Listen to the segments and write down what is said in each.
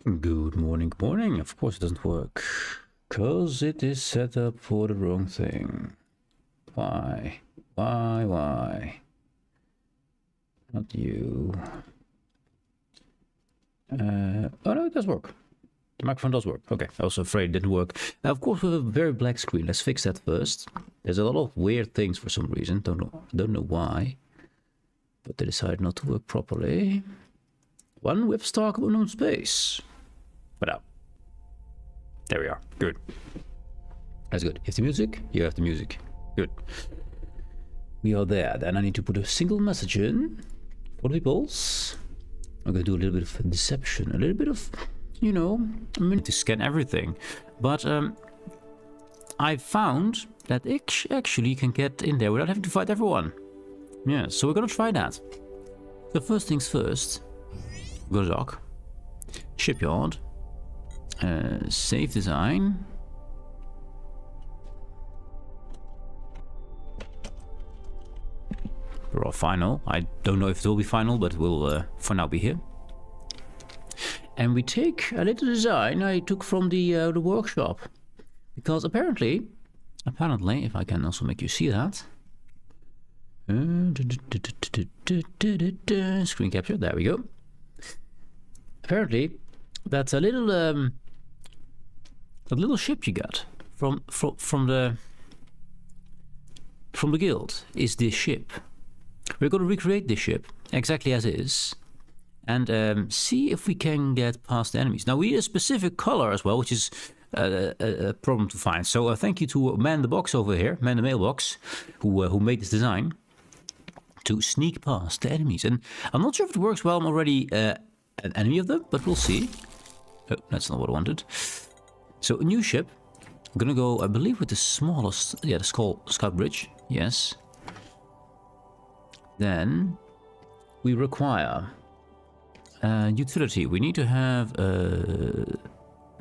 Good morning, good morning. Of course it doesn't work. Because it is set up for the wrong thing. Why? Why? Not you. Oh no, it does work. The microphone does work. Okay, I was afraid it didn't work. Now, of course, we have a very black screen. Let's fix that first. There's a lot of weird things for some reason. Don't know why. But they decided not to work properly. One with Starcom unknown space. But out. There we are. Good. That's good. You have the music? You have the music. Good. We are there. Then I need to put a single message in for the peoples. I'm going to do a little bit of deception. A little bit of, you know, I mean, to scan everything. But I found that actually you can get in there without having to fight everyone. Yeah, so we're going to try that. So first things first. Go to dock. Shipyard. Save design. We're all final. I don't know if it will be final, but we'll for now be here. And we take a little design I took from the workshop, because apparently, if I can also make you see that. Screen capture. There we go. Apparently, that's a little ship you got from the guild is this ship. We're going to recreate this ship exactly as is, and see if we can get past the enemies. Now we need a specific color as well, which is a problem to find. So thank you to Man the Box over here, Man the Mailbox, who made this design to sneak past the enemies. And I'm not sure if it works well. I'm already an enemy of them, but we'll see. Oh, that's not what I wanted. So a new ship. I'm gonna go, I believe, with the smallest, yeah, the scout bridge. Yes. Then we require utility. We need to have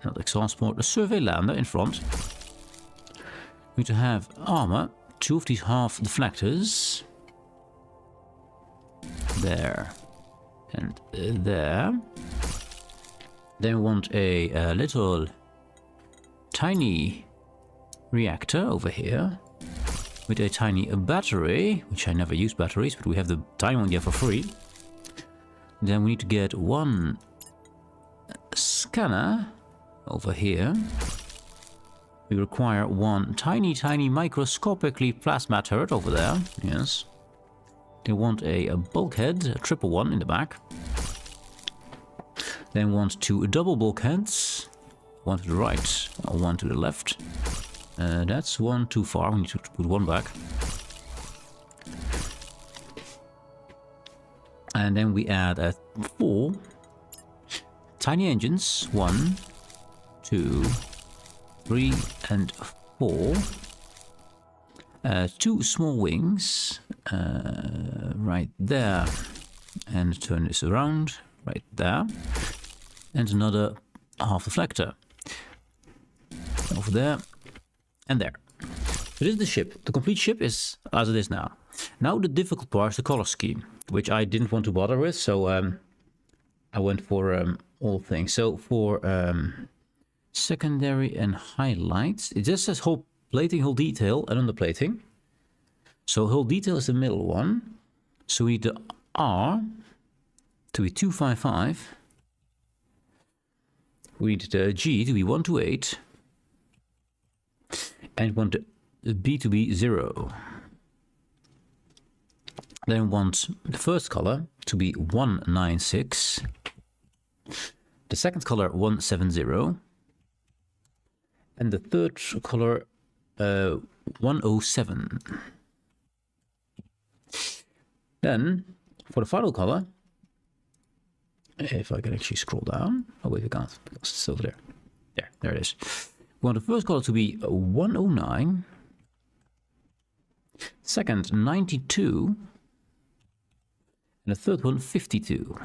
not exhaust port, a survey lander in front. We need to have armor, 2 of these half deflectors. There and there. Then we want a little tiny reactor over here with a tiny battery, which I never use batteries, but we have the tiny one here for free. Then we need to get one scanner over here. We require one tiny microscopically plasma turret over there. Yes. They want a bulkhead, a triple one in the back. Then want 2 double bulkheads. One to the right, one to the left. That's one too far. We need to put one back. And then we add 4 tiny engines. 1, 2, 3, and 4. 2 small wings right there, and turn this around right there, and another half deflector over there and there. So this is the ship. The complete ship is as it is now. Now the difficult part is the color scheme, which I didn't want to bother with, so I went for all things. So for secondary and highlights, it just says whole plating, whole detail, and underplating. So whole detail is the middle one. So we need the R to be 255. We need the G to be 128. And we want the B to be 0. Then we want the first color to be 196. The second color 170. And the third color 107. Then for the final color, if I can actually scroll down. Oh wait, I can't because it's over there. There it is. We want the first color to be 109. Second 92. And the third one 52.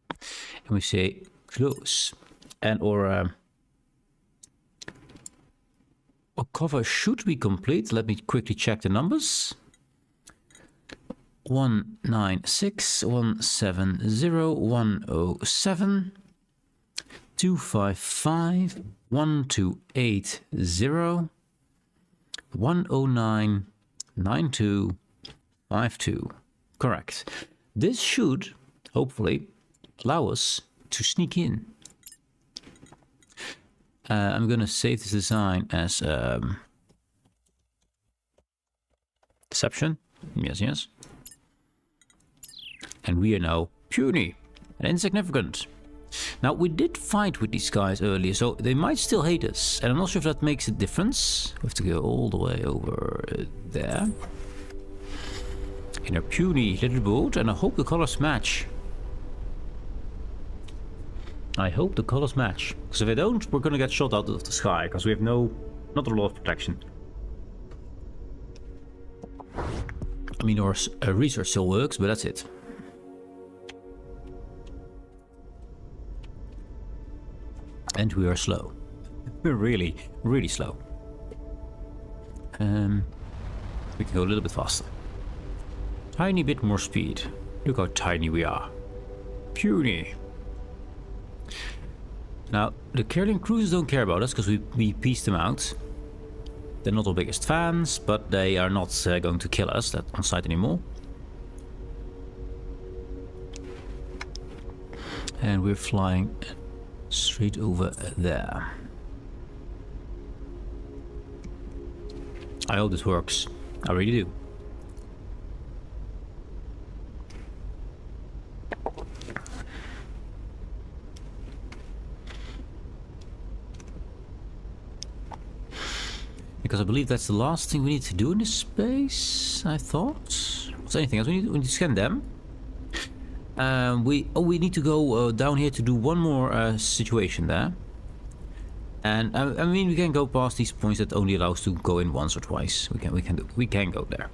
And we say close. And our cover should be complete. Let me quickly check the numbers. 196, 170, 107. 255 1280 109 9252. Correct. This should hopefully allow us to sneak in. I'm gonna save this design as deception. Yes, yes. And we are now puny and insignificant. Now, we did fight with these guys earlier, so they might still hate us. And I'm not sure if that makes a difference. We have to go all the way over there. In a puny little boat, and I hope the colors match. I hope the colors match. Because if they don't, we're gonna get shot out of the sky, because we have not a lot of protection. I mean, our research still works, but that's it. And we are slow. We're really, really slow. We can go a little bit faster. Tiny bit more speed. Look how tiny we are. Puny. Now, the Carolyn cruisers don't care about us because we pieced them out. They're not our biggest fans, but they are not going to kill us on sight anymore. And we're flying straight over there. I hope this works. I really do. Because I believe that's the last thing we need to do in this space, I thought. What's anything else? We need to scan them. We need to go down here to do one more situation there. And I mean, we can go past these points that only allow us to go in once or twice. We can go there.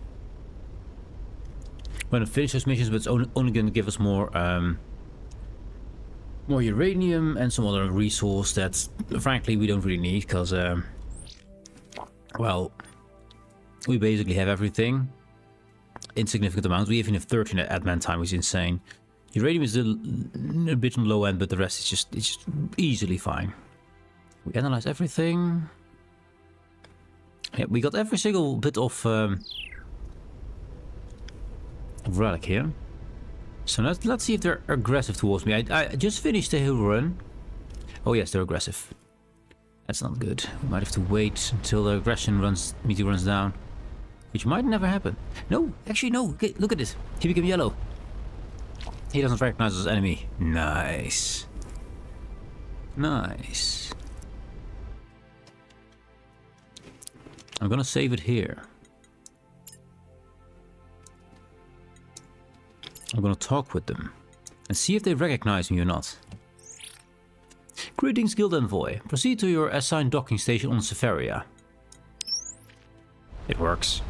We're gonna finish those missions, but it's only going to give us more uranium and some other resource that, frankly, we don't really need because, well, we basically have everything. Insignificant amounts. We even have 13 at man time, which is insane. Uranium is a bit on the low end, but the rest is just easily fine. We analyze everything. Yeah, we got every single bit of relic here. So let's see if they're aggressive towards me. I just finished the hill run. Oh yes, they're aggressive. That's not good. We might have to wait until the aggression meter runs down, which might never happen. No, actually no. Okay, look at this. He became yellow. He doesn't recognize us as enemy. Nice. Nice. I'm gonna save it here. I'm gonna talk with them and see if they recognize me or not. Greetings, Guild Envoy. Proceed to your assigned docking station on Severia. It works.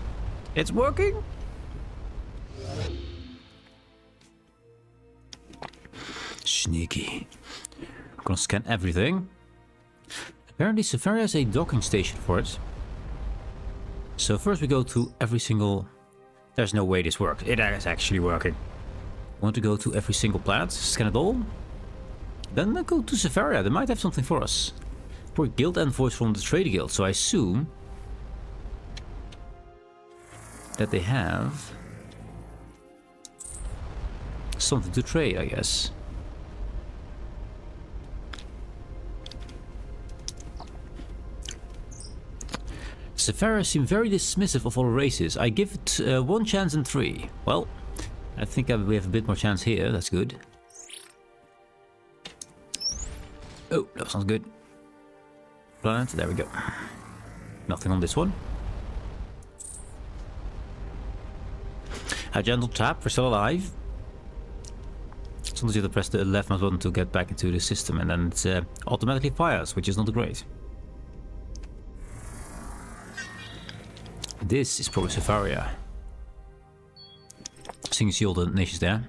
It's working! Sneaky. I'm gonna scan everything. Apparently Severia has a docking station for it. So first we go to every single... There's no way this works. It is actually working. I want to go to every single planet, scan it all. Then go to Severia. They might have something for us. We're guild envoys from the Trade Guild, so I assume that they have something to trade, I guess. Severia seem very dismissive of all races. I give it 1 chance in 3. Well, I think we have a bit more chance here. That's good. Oh, that sounds good. Planet, there we go. Nothing on this one. A gentle tap, we're still alive. Sometimes you have to press the left mouse button to get back into the system, and then it automatically fires, which is not great. This is probably Severia. So you can see all the nations there.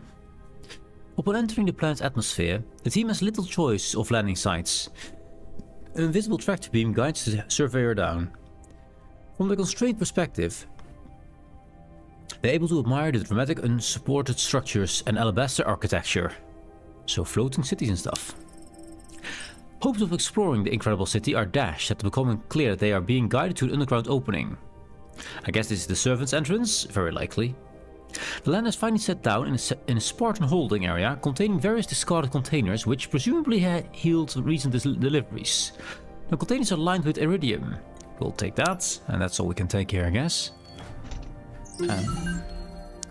Upon entering the planet's atmosphere, the team has little choice of landing sites. An invisible tractor beam guides the surveyor down. From the constrained perspective, they're able to admire the dramatic unsupported structures and alabaster architecture. So floating cities and stuff. Hopes of exploring the incredible city are dashed at becoming clear that they are being guided to an underground opening. I guess this is the servants' entrance? Very likely. The land is finally set down in a Spartan holding area containing various discarded containers which presumably held recent deliveries. The containers are lined with iridium. We'll take that, and that's all we can take here, I guess.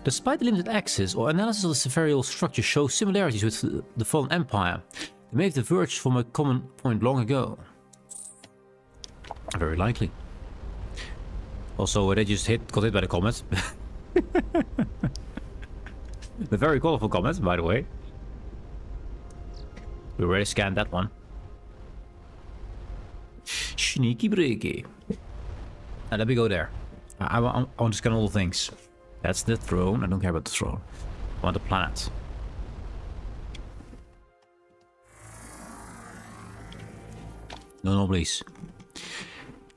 Despite the limited access, or analysis of the Severial structure shows similarities with the fallen empire. They may have diverged from a common point long ago. Very likely. Also, they just got hit by the comet. The very colorful comet, by the way. We already scanned that one. Sneaky breaky. And let me go there. I want to scan all the things. That's the throne. I don't care about the throne. I want the planet. No, please.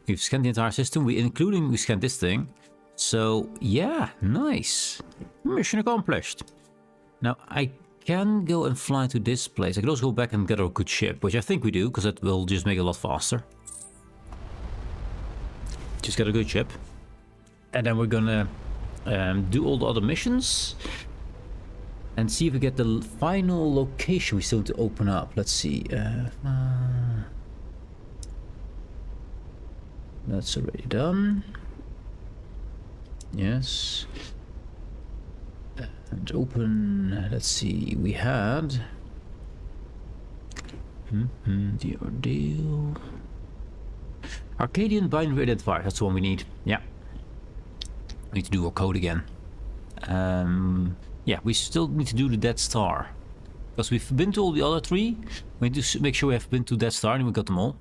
We've scanned the entire system, we scanned this thing. So, yeah, nice. Mission accomplished. Now, I can go and fly to this place. I can also go back and get a good ship, which I think we do, because that will just make it a lot faster. Just get a good ship. And then we're gonna do all the other missions. And see if we get the final location we still need to open up. Let's see. That's already done. Yes. And open. Let's see. We had the ordeal. Arcadian binary identifier. That's the one we need. Yeah. We need to do our code again. Yeah, we still need to do the Dead Star. Because we've been to all the other three. We need to make sure we have been to Dead Star and we got them all.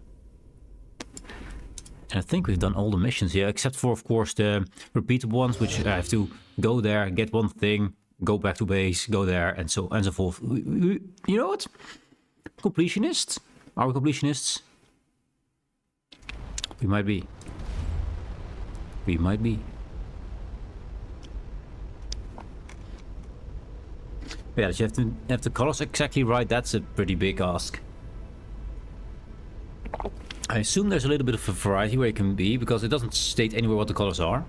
And I think we've done all the missions here, except for, of course, the repeated ones, which I have to go there, get one thing, go back to base, go there, and so forth. You know what? Completionists? Are we completionists? We might be. We might be. Yeah, you have to have the colors exactly right. That's a pretty big ask. I assume there's a little bit of a variety where it can be, because it doesn't state anywhere what the colors are.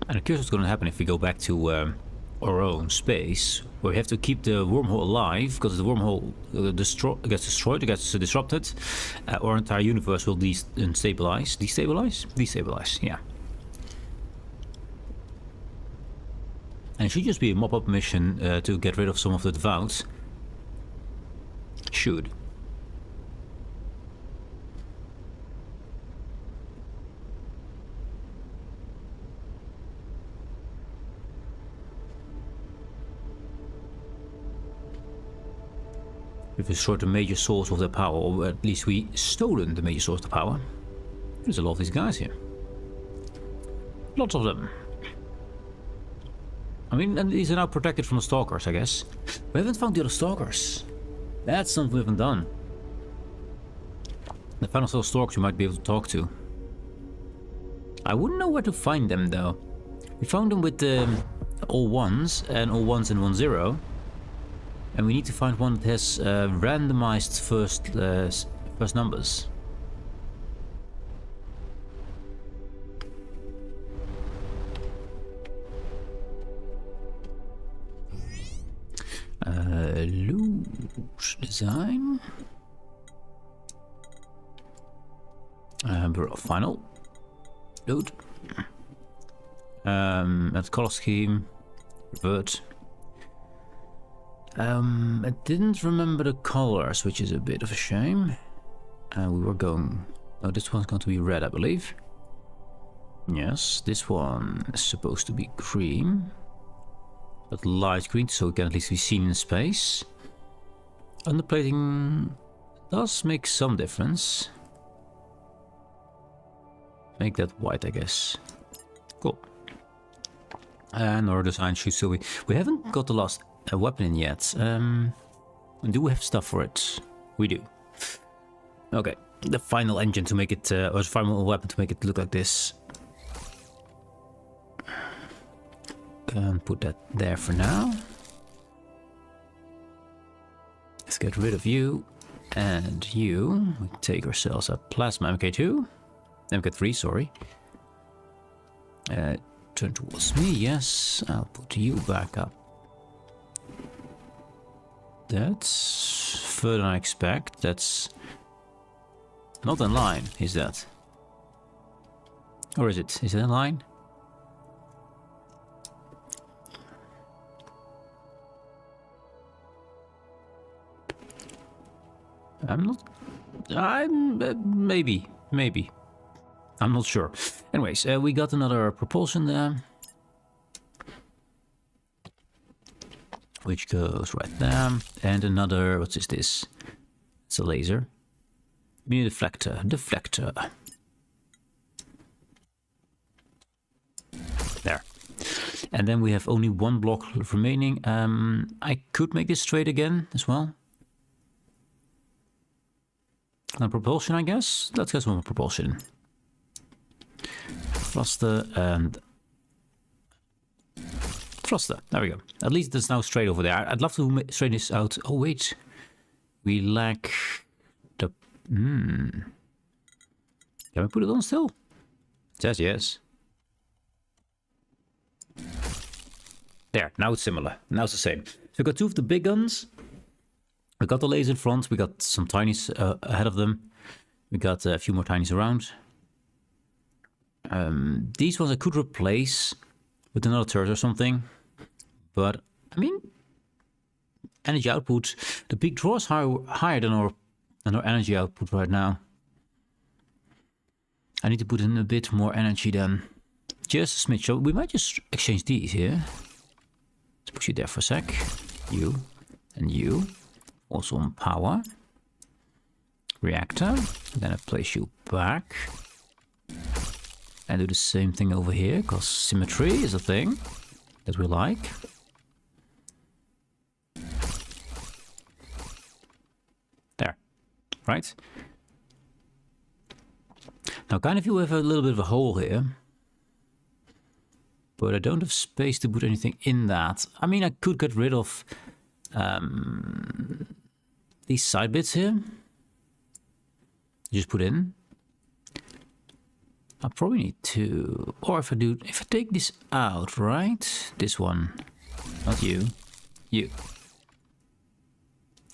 And I'm curious what's going to happen if we go back to our own space, where we have to keep the wormhole alive, because the wormhole gets destroyed, it gets disrupted, our entire universe will destabilize. Destabilize, yeah. And it should just be a mop-up mission to get rid of some of the devout. Should. We've destroyed the major source of their power, or at least we stolen the major source of power. There's a lot of these guys here. Lots of them. I mean, and these are now protected from the stalkers, I guess. We haven't found the other stalkers. That's something we haven't done. The final set of stalkers we might be able to talk to. I wouldn't know where to find them, though. We found them with the all ones and 1-0. And we need to find one that has randomized first numbers. Loose design. Final. Load. That's color scheme. Revert. I didn't remember the colors, which is a bit of a shame. We were going... Oh, this one's going to be red, I believe. Yes, this one is supposed to be green. But light green, so it can at least be seen in space. Underplating does make some difference. Make that white, I guess. Cool. And our design should still be... We haven't got the last a weapon in yet. Do we have stuff for it? We do. Okay, the final engine to make it, or the final weapon to make it look like this. Put that there for now. Let's get rid of you and you. We take ourselves a plasma MK2. MK3, sorry. Turn towards me, yes. I'll put you back up. That's further than I expect. That's not in line, is that? Or is it? Is it in line? Maybe. I'm not sure. Anyways, we got another propulsion there. Which goes right there. And another, what is this? It's a laser. Mini deflector. There. And then we have only one block remaining. I could make this straight again as well. And propulsion, I guess. Let's get some propulsion. Thruster and thruster. There we go. At least it's now straight over there. I'd love to straighten this out. Oh wait, we lack the. Can we put it on still? It says yes. There. Now it's similar. Now it's the same. So we got two of the big guns. We got the laser in front, we got some tinies ahead of them. We got a few more tinies around. These ones I could replace with another turret or something. But, I mean, energy output, the peak draw is higher than our energy output right now. I need to put in a bit more energy then. Just a smidge. So we might just exchange these here. Let's push you there for a sec. You and you. Also on power. Reactor. Then I place you back. And do the same thing over here, because symmetry is a thing that we like. There. Right? Now kind of you have a little bit of a hole here. But I don't have space to put anything in that. I mean, I could get rid of these side bits here. Just put in. I probably need to, or if I take this out, right? This one, not you, you.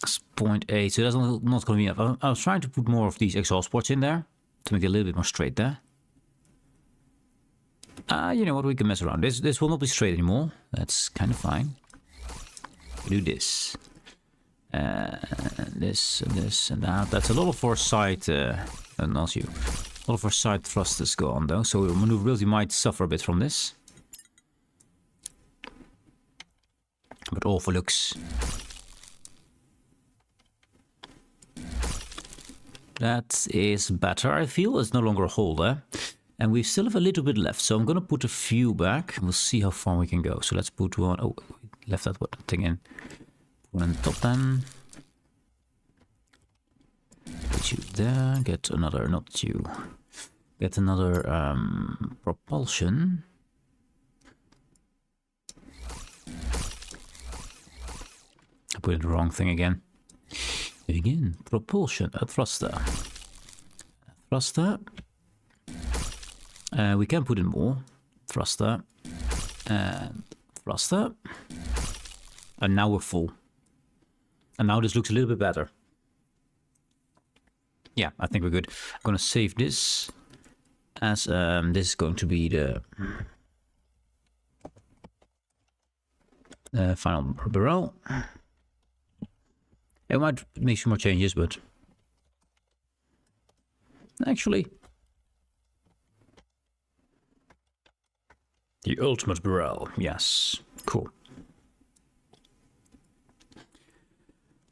It's 0.8, so that's not going to be enough. I was trying to put more of these exhaust ports in there to make it a little bit more straight there. You know what? We can mess around. This will not be straight anymore. That's kind of fine. We do this. This and this and that. That's a lot of our side, not you. A lot of our side thrusters go on though, so maneuverability might suffer a bit from this. But all for looks. That is better, I feel. It's no longer a hole there. And we still have a little bit left, so I'm gonna put a few back. We'll see how far we can go. So let's put one. Oh, we left that thing in. One on top then. Put you there. Get another, not you. Get another propulsion. I put in the wrong thing again. Again, propulsion, a thruster. Thruster. We can put in more. Thruster. And thruster. And now we're full. And now this looks a little bit better. Yeah, I think we're good. I'm gonna save this as this is going to be the final barrel. I might make some more changes, but actually the ultimate barrel, yes, cool.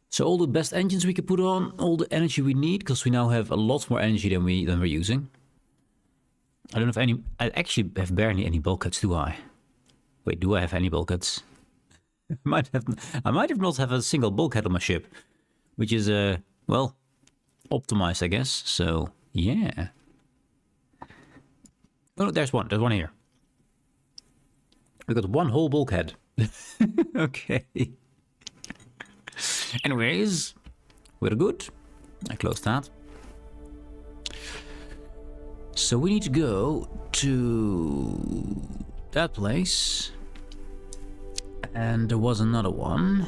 So all the best engines we can put on, all the energy we need, because we now have a lot more energy than we're using. I don't have any. I actually have barely any bulkheads, do I? Wait, do I have any bulkheads? I might have not have a single bulkhead on my ship, which is well, optimized, I guess. So yeah. Oh, there's one. There's one here. We got one whole bulkhead. Okay. Anyways, we're good. I closed that. So we need to go to that place. And there was another one.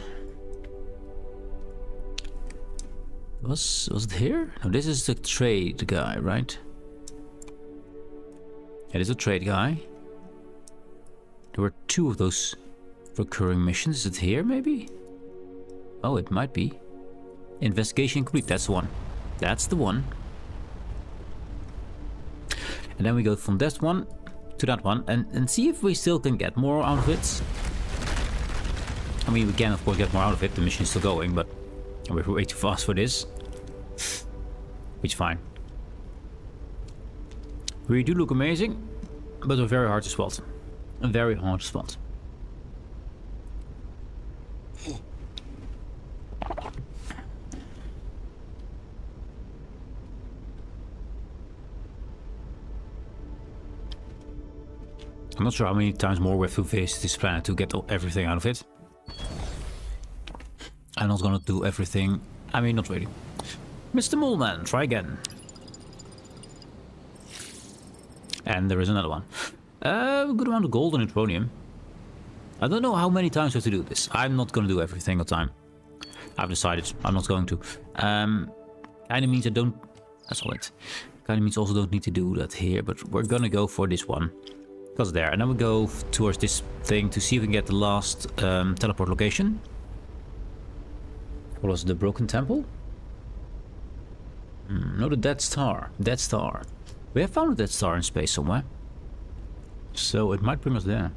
Was it here? No, this is the trade guy, right? It is a trade guy. There were two of those recurring missions. Is it here, maybe? Oh, it might be. Investigation complete. That's the one. That's the one. And then we go from this one to that one and see if we still can get more out of it. I mean, we can, of course, get more out of it. The mission is still going, but we're way too fast for this. Which is fine. We do look amazing, but we're very hard to spot. Very hard to spot. I'm not sure how many times more we have to visit this planet to get everything out of it. I'm not gonna do everything. I mean, not really. Mr. Moleman, try again. And there is another one. A good amount of gold and neutronium. I don't know how many times we have to do this. I'm not gonna do every single time. I've decided I'm not going to. Kinda means I don't... That's all it. Kinda means also don't need to do that here, but we're gonna go for this one. Because there. And then we go towards this thing to see if we can get the last teleport location. What was it, the Broken Temple? No, the Dead Star. Dead Star. We have found a Dead Star in space somewhere. So it might bring us there.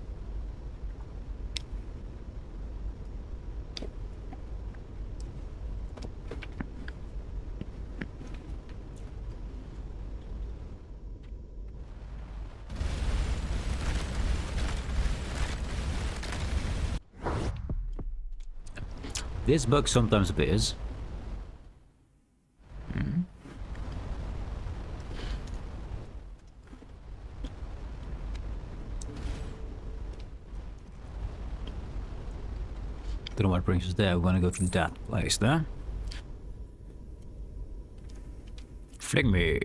This bug sometimes appears. Don't know what brings us there. We're gonna go to that place there. Fling me.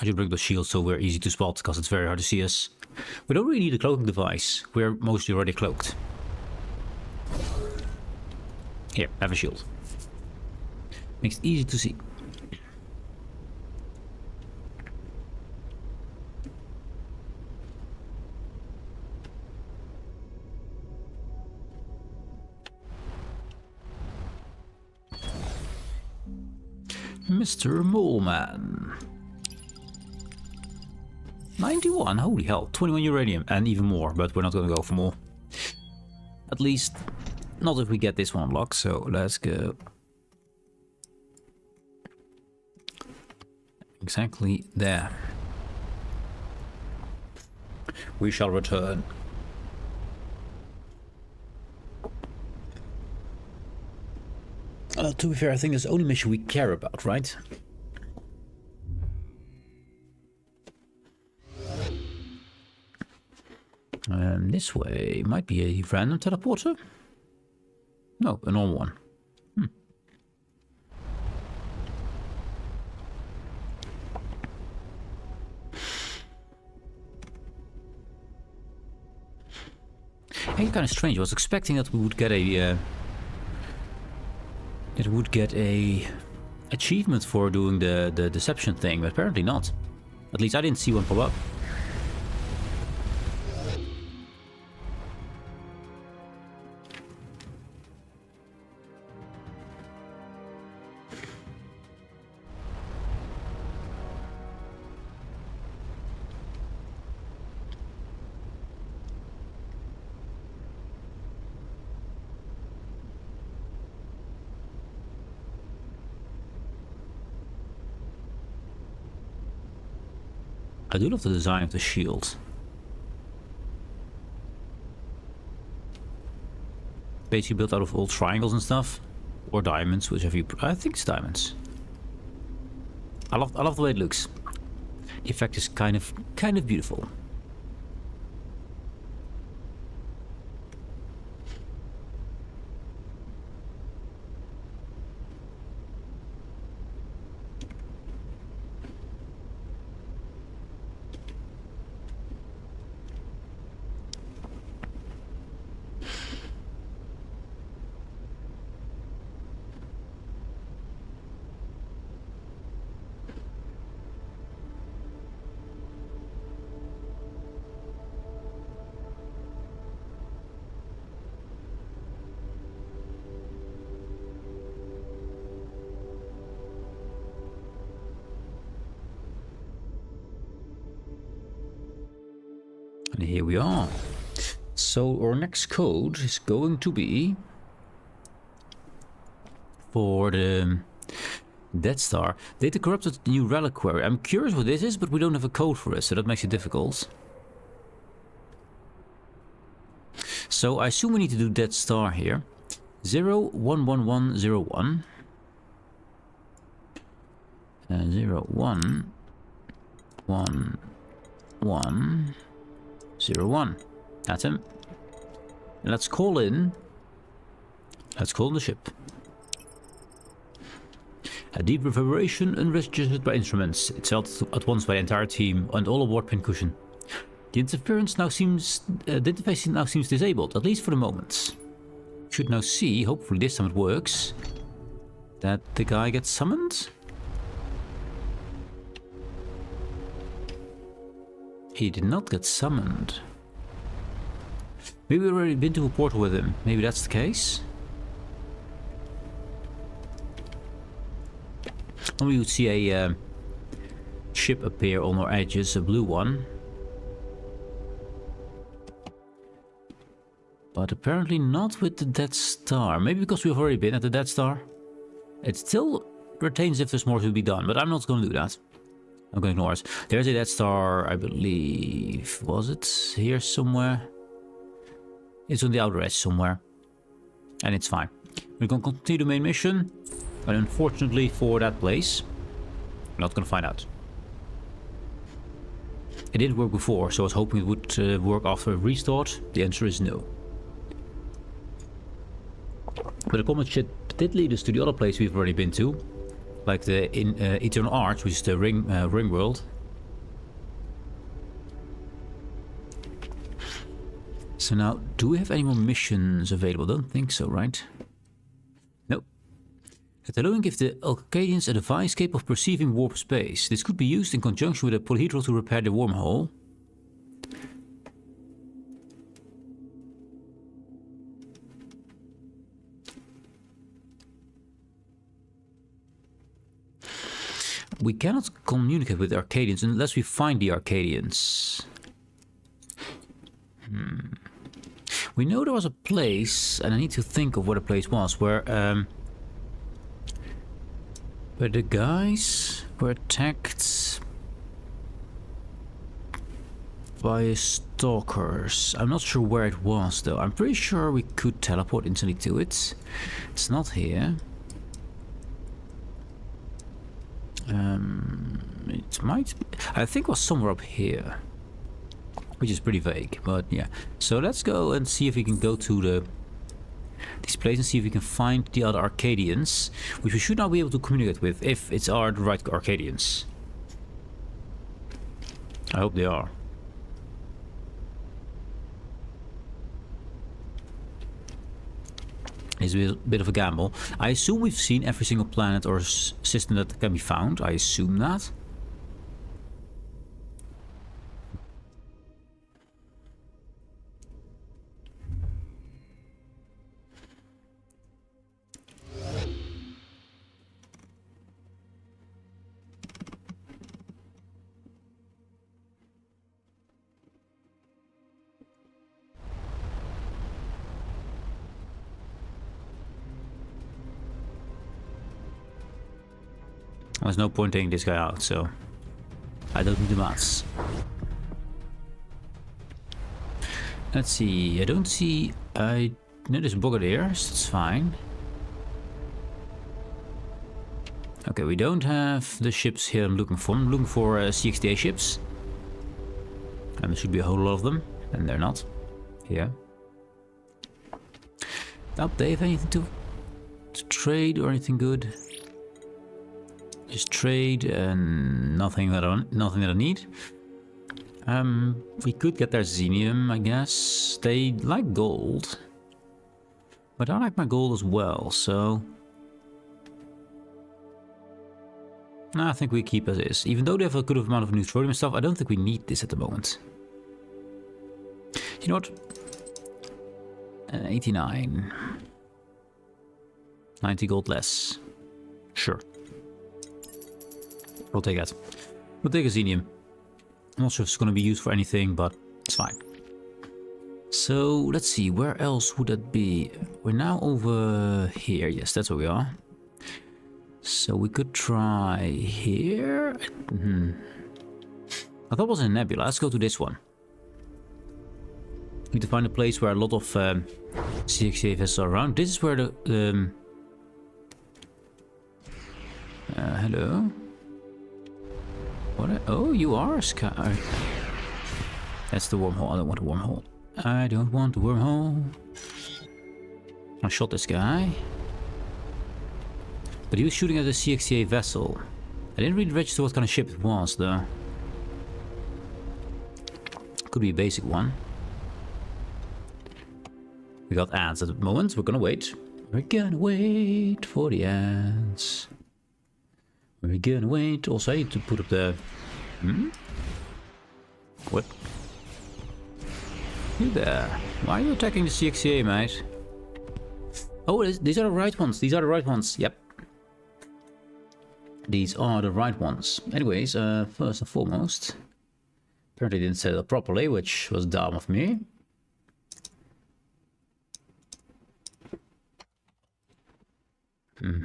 I should bring the shield so we're easy to spot because it's very hard to see us. We don't really need a cloaking device. We're mostly already cloaked. Here, have a shield. Makes it easy to see. Mr. Moleman. 91, holy hell, 21 uranium and even more, but we're not gonna go for more. At least, not if we get this one unlocked, so let's go. Exactly there. We shall return. To be fair, I think that's the only mission we care about, right? This way might be a random teleporter. No, a normal one. Hey, kind of strange. I was expecting that we would get a achievement for doing the deception thing, but apparently not. At least I didn't see one pop up. I do love the design of the shield. Basically built out of old triangles and stuff. Or diamonds, whichever you... I think it's diamonds. I love the way it looks. The effect is kind of beautiful. And here we are. So our next code is going to be for the Death Star. Data corrupted new reliquary. I'm curious what this is, but we don't have a code for it, so that makes it difficult. So I assume we need to do Death Star here. 011101 011101. That's him. And let's call in the ship. A deep reverberation unregistered by instruments. It's felt at once by the entire team and all aboard Pincushion. The interference now seems... the interface now seems disabled, at least for the moment. Should now see, hopefully this time it works, that the guy gets summoned. He did not get summoned. Maybe we've already been to a portal with him. Maybe that's the case. And we would see a ship appear on our edges, a blue one. But apparently not with the Death Star. Maybe because we've already been at the Death Star. It still retains if there's more to be done, but I'm not going to do that. I'm going to ignore it. There's a Death Star, I believe. Was it here somewhere? It's on the outer edge somewhere. And it's fine. We're going to continue the main mission. And unfortunately for that place, we're not going to find out. It didn't work before, so I was hoping it would work after a restart. The answer is no. But the comet ship did lead us to the other place we've already been to. Like the Eternal Arch, which is the ring world. So now, do we have any more missions available? Don't think so, right? Nope. Let alone give the Alcadians a device capable of perceiving warp space. This could be used in conjunction with a polyhedral to repair the wormhole. We cannot communicate with the Arcadians unless we find the Arcadians. We know there was a place, and I need to think of what the place was, where the guys were attacked by stalkers. I'm not sure where it was, though. I'm pretty sure we could teleport instantly to it. It's not here. It might be, I think it was somewhere up here, which is pretty vague, but yeah. So let's go and see if we can go to this place and see if we can find the other Arcadians, which we should now be able to communicate with if it's the right Arcadians. I hope they are. It's a bit of a gamble. I assume we've seen every single planet or system that can be found. I assume that. There's no point taking this guy out, so I don't need the maths. Let's see. I No, there's Boggadiers, that's fine. Okay, we don't have the ships here I'm looking for. I'm looking for CXDA ships. And there should be a whole lot of them. And they're not. Here. Doubt they have anything to trade or anything good. Just trade and nothing that I need. We could get their xenium, I guess. They like gold. But I like my gold as well, so... No, I think we keep as is. Even though they have a good amount of neutronium and stuff, I don't think we need this at the moment. You know what? 89. 90 gold less. Sure. We'll take that. We'll take a xenium. I'm not sure if it's going to be used for anything, but it's fine. So, let's see. Where else would that be? We're now over here. Yes, that's where we are. So we could try here. I thought it was a nebula. Let's go to this one. Need to find a place where a lot of CXA vessels are around. This is where the... hello? What? Oh, you are a sky. That's the wormhole. I don't want a wormhole. I don't want a wormhole. I shot this guy. But he was shooting at a CXA vessel. I didn't really register what kind of ship it was, though. Could be a basic one. We got ads at the moment. We're gonna wait. We're gonna wait for the ads. We're gonna wait. Also, I need to put up the... What? You there. Why are you attacking the CXA, mate? Oh, these are the right ones. These are the right ones. Yep. These are the right ones. Anyways, first and foremost, apparently didn't set it up properly, which was dumb of me.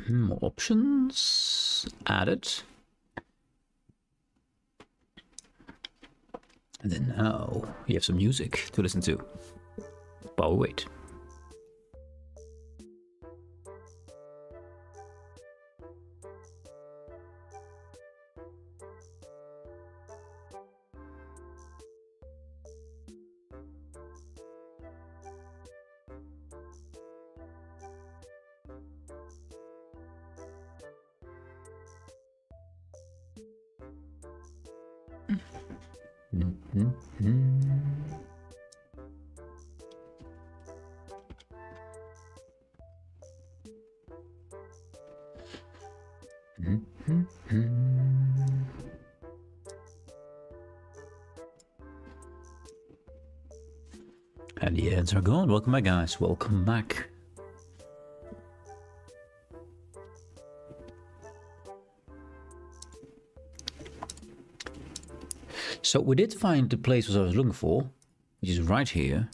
More options added. And then now you have some music to listen to while we wait. And the ads are gone. Welcome back, guys. Welcome back. So we did find the place I was looking for, which is right here.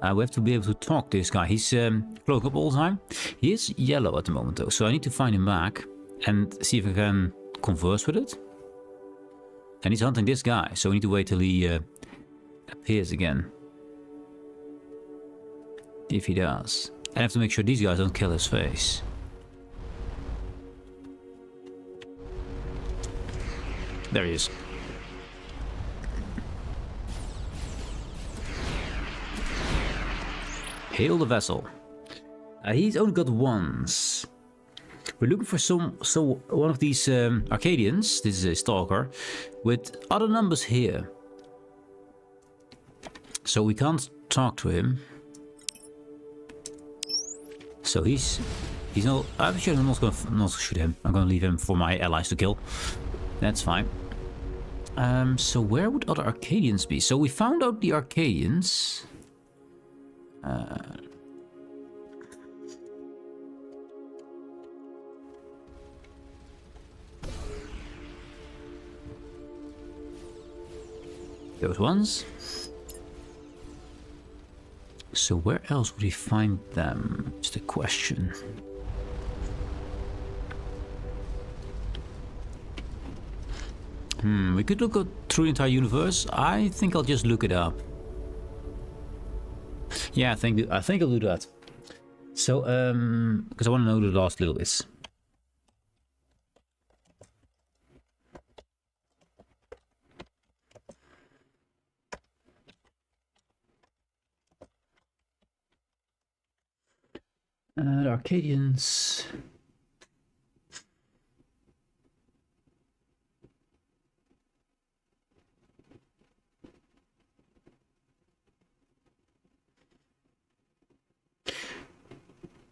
We have to be able to talk to this guy. He's cloaked up all the time. He is yellow at the moment, though, so I need to find him back and see if I can converse with it. And he's hunting this guy, so we need to wait till he appears again. If he does. I have to make sure these guys don't kill his face. There he is. Hail the vessel. He's only got once. We're looking for one of these Arcadians. This is a stalker with other numbers here. So we can't talk to him. So he's not. I'm sure I'm not gonna shoot him. I'm gonna leave him for my allies to kill. That's fine. So where would other Arcadians be? So we found out the Arcadians. Those ones. So where else would we find them? It's the question. We could look through the entire universe. I think I'll just look it up. Yeah, I think I'll do that. So, because I want to know the last little bits. The Arcadians.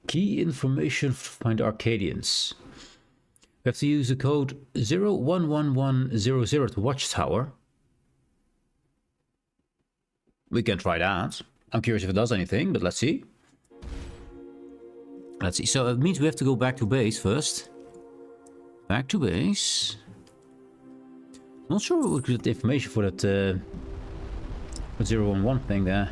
Key information to find Arcadians. We have to use the code 011100 to Watchtower. We can try that. I'm curious if it does anything, but let's see. Let's see. So it means we have to go back to base first. Back to base. Not sure what we get the information for that 011 thing there.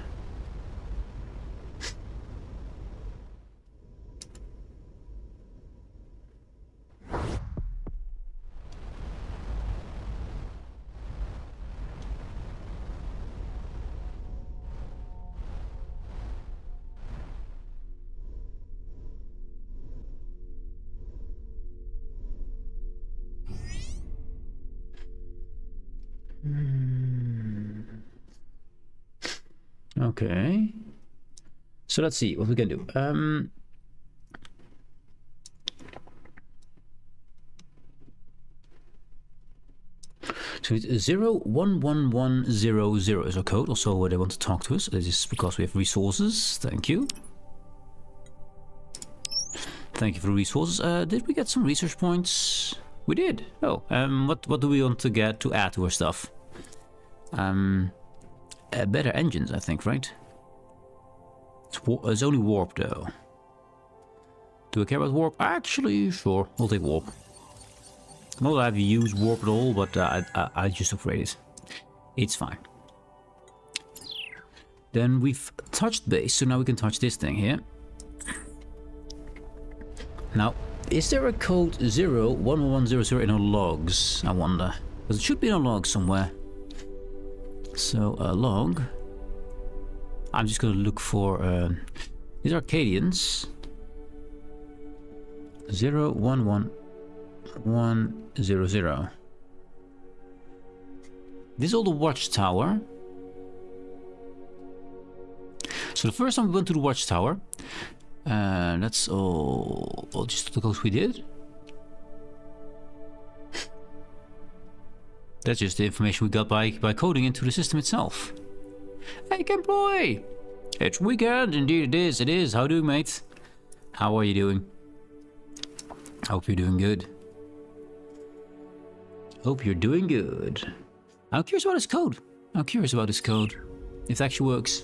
Okay. So let's see what we can do. So it's 011100 is our code. Also, where they want to talk to us. This is because we have resources. Thank you. Thank you for the resources. Did we get some research points? We did. Oh, what do we want to get to add to our stuff? Better engines, I think, right? It's only warp, though. Do I care about warp? Actually, sure. We'll take warp. Not that I've used warp at all, but I just upgrade it. It's fine. Then we've touched base, so now we can touch this thing here. Now, is there a code 011100 in our logs? I wonder. Because it should be in our logs somewhere. So, log. I'm just going to look for these Arcadians. 011100. This is all the Watchtower. So the first time we went to the Watchtower, that's all just the codes we did. That's just the information we got by coding into the system itself. Hey, Employee! It's weekend, indeed it is, it is. How are you doing, mate? How are you doing? Hope you're doing good. Hope you're doing good. I'm curious about his code. I'm curious about his code. If it actually works.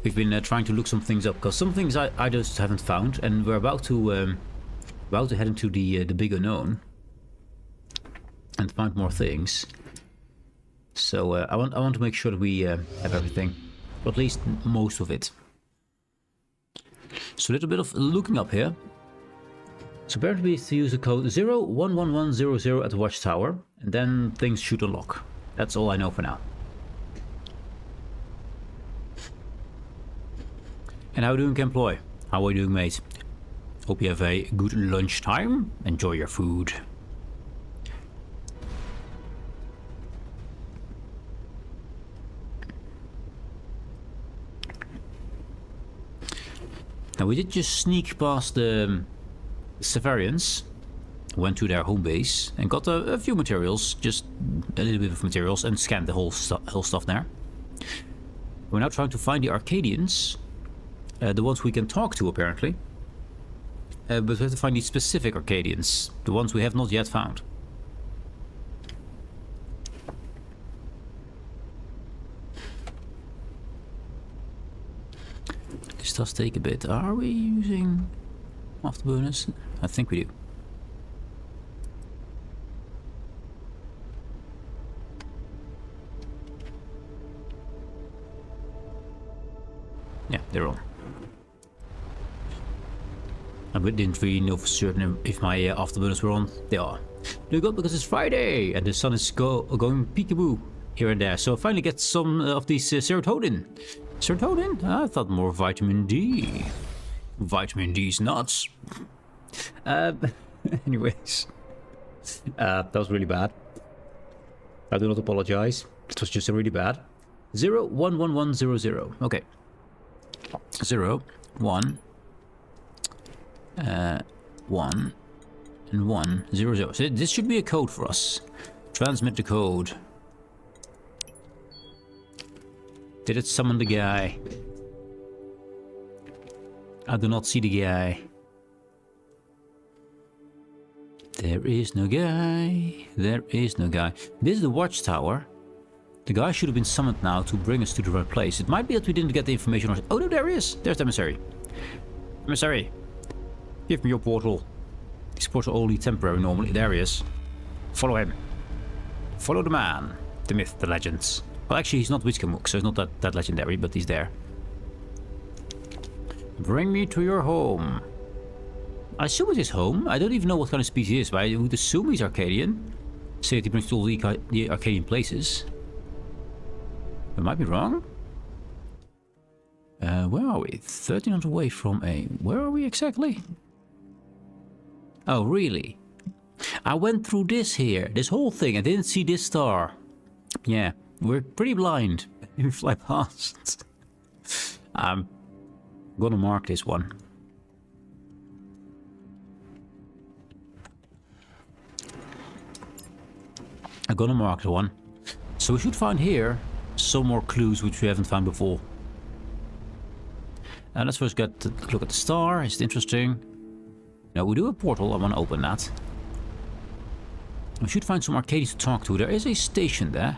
We've been trying to look some things up, because some things I just haven't found, and we're about to head into the big unknown. And find more things. So I want to make sure that we have everything, or at least most of it. So a little bit of looking up here. So apparently we have to use the code 011100 at the Watchtower, and then things should unlock. That's all I know for now. And how are you doing, Employ? How are you doing, mate? Hope you have a good lunchtime. Enjoy your food. Now we did just sneak past the Severians, went to their home base and got a few materials, just a little bit of materials, and scanned the whole stuff there. We're now trying to find the Arcadians, the ones we can talk to apparently, but we have to find these specific Arcadians, the ones we have not yet found. This does take a bit. Are we using afterburners? I think we do. Yeah, they're on. I didn't really know for certain if my afterburners were on. They are. Doing good because it's Friday and the sun is going peekaboo. here and there. So I finally get some of these serotonin. Serotonin? I thought more vitamin D. Vitamin D's nuts. Anyways. That was really bad. I do not apologize. It was just really bad. 0 1 1 1 0 0. Okay. 0 1 1 and 1 0 0. So this should be a code for us. Transmit the code. Did it summon the guy? I do not see the guy. There is no guy. There is no guy. This is the watchtower. The guy should have been summoned now to bring us to the right place. It might be that we didn't get the information. Or... Oh no, there he is. There's the emissary. Emissary, give me your portal. This portal only temporary normally. There he is. Follow him. Follow the man. The myth, the legends. Well, actually, he's not Witchkamuk, so he's not that legendary, but he's there. Bring me to your home. I assume it is home. I don't even know what kind of species he is, but I would assume he's Arcadian. Say that he brings to all the Arcadian places. I might be wrong. Where are we? 1300 away from a... Where are we exactly? Oh, really? I went through this here. This whole thing. I didn't see this star. Yeah, we're pretty blind. We fly past. I'm gonna mark this one. I'm gonna mark the one. So we should find here some more clues which we haven't found before. Let's first get a look at the star. Is it interesting? Now we do a portal. I want to open that. We should find some Arcadians to talk to. There is a station there.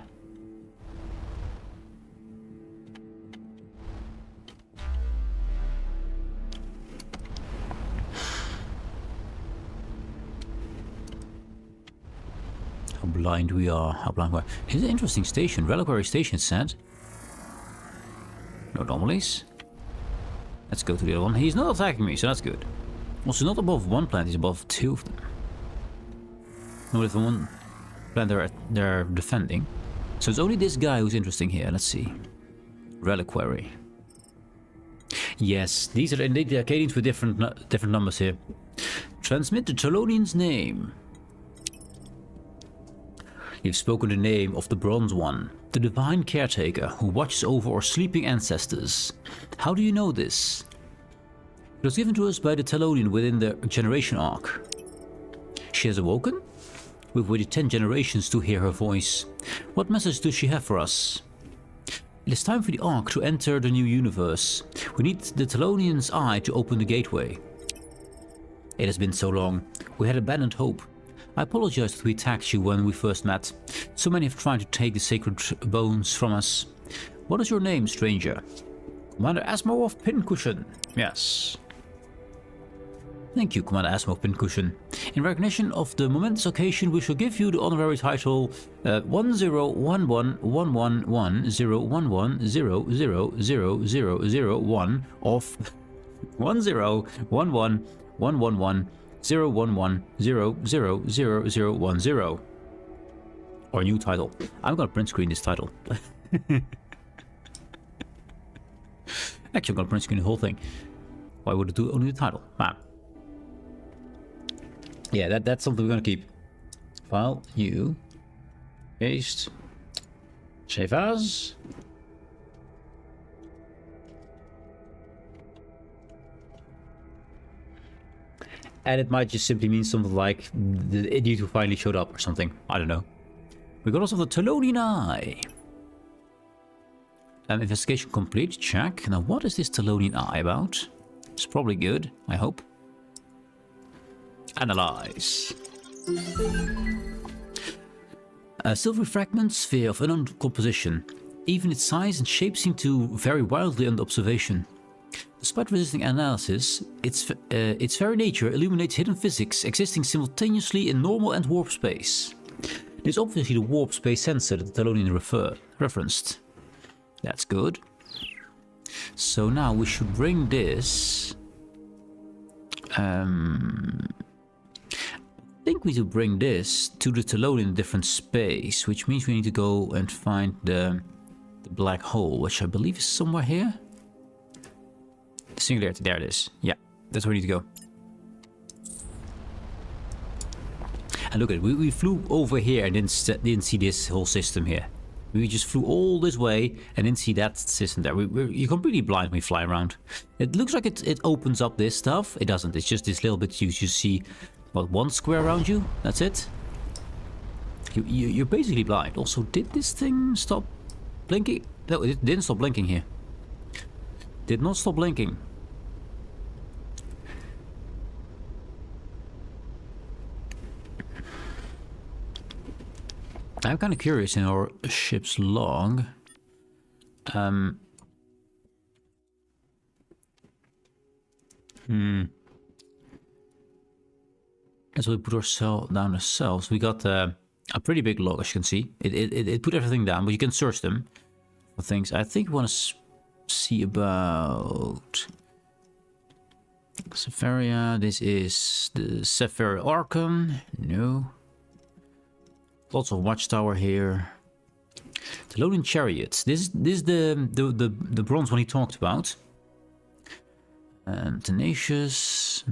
How blind we are. How blind we are. It's an interesting station. Reliquary station said. No anomalies. Let's go to the other one. He's not attacking me, so that's good. Also, not above one planet, he's above two of them. No, if one planet they're defending. So it's only this guy who's interesting here. Let's see. Reliquary. Yes, these are indeed the Arcadians with different numbers here. Transmit the Talonian's name. You've spoken the name of the Bronze One, the divine caretaker who watches over our sleeping ancestors. How do you know this? It was given to us by the Talonian within the generation arc. She has awoken? We've waited 10 generations to hear her voice. What message does she have for us? It is time for the arc to enter the new universe. We need the Talonian's eye to open the gateway. It has been so long. We had abandoned hope. I apologize that we attacked you when we first met. So many have tried to take the sacred bones from us. What is your name, stranger? Commander Asmo of Pincushion. Yes. Thank you, Commander Asmo of Pincushion. In recognition of the momentous occasion, we shall give you the honorary title 1011111011000001 of 10111110000010. Or new title. I'm gonna print screen this title. Actually, I'm gonna print screen the whole thing. Why would it do only the title? Man. Yeah, that's something we're gonna keep. File, new, paste, save as. And it might just simply mean something like the idiot who finally showed up or something. I don't know. We got also the Talonian Eye. Investigation complete. Check. Now, what is this Talonian Eye about? It's probably good, I hope. Analyze. A silvery fragment sphere of unknown composition. Even its size and shape seem to vary wildly under observation. Despite resisting analysis, its very nature illuminates hidden physics existing simultaneously in normal and warp space. It is obviously the warp space sensor that the Talonian referenced. That's good. So now we should bring this. think we should bring this to the Talon in a different space, which means we need to go and find the black hole, which I believe is somewhere here. The singularity, there it is. Yeah, that's where we need to go. And look at it, we flew over here and didn't see this whole system here. We just flew all this way and didn't see that system there. You're completely blind when you fly around. It looks like it opens up this stuff. It doesn't. It's just this little bit you see, what, one square around you? That's it. You're basically blind. Also, did this thing stop blinking? No, it didn't stop blinking here. Did not stop blinking. I'm kind of curious in our ship's log. As we put ourselves down ourselves, we got a pretty big log, as you can see. It put everything down, but you can search them for things. I think we want to see about Sepharia. This is the Sepharia Archon. No. Lots of watchtower here. The Loading Chariots. This is the bronze one he talked about. Tenacious.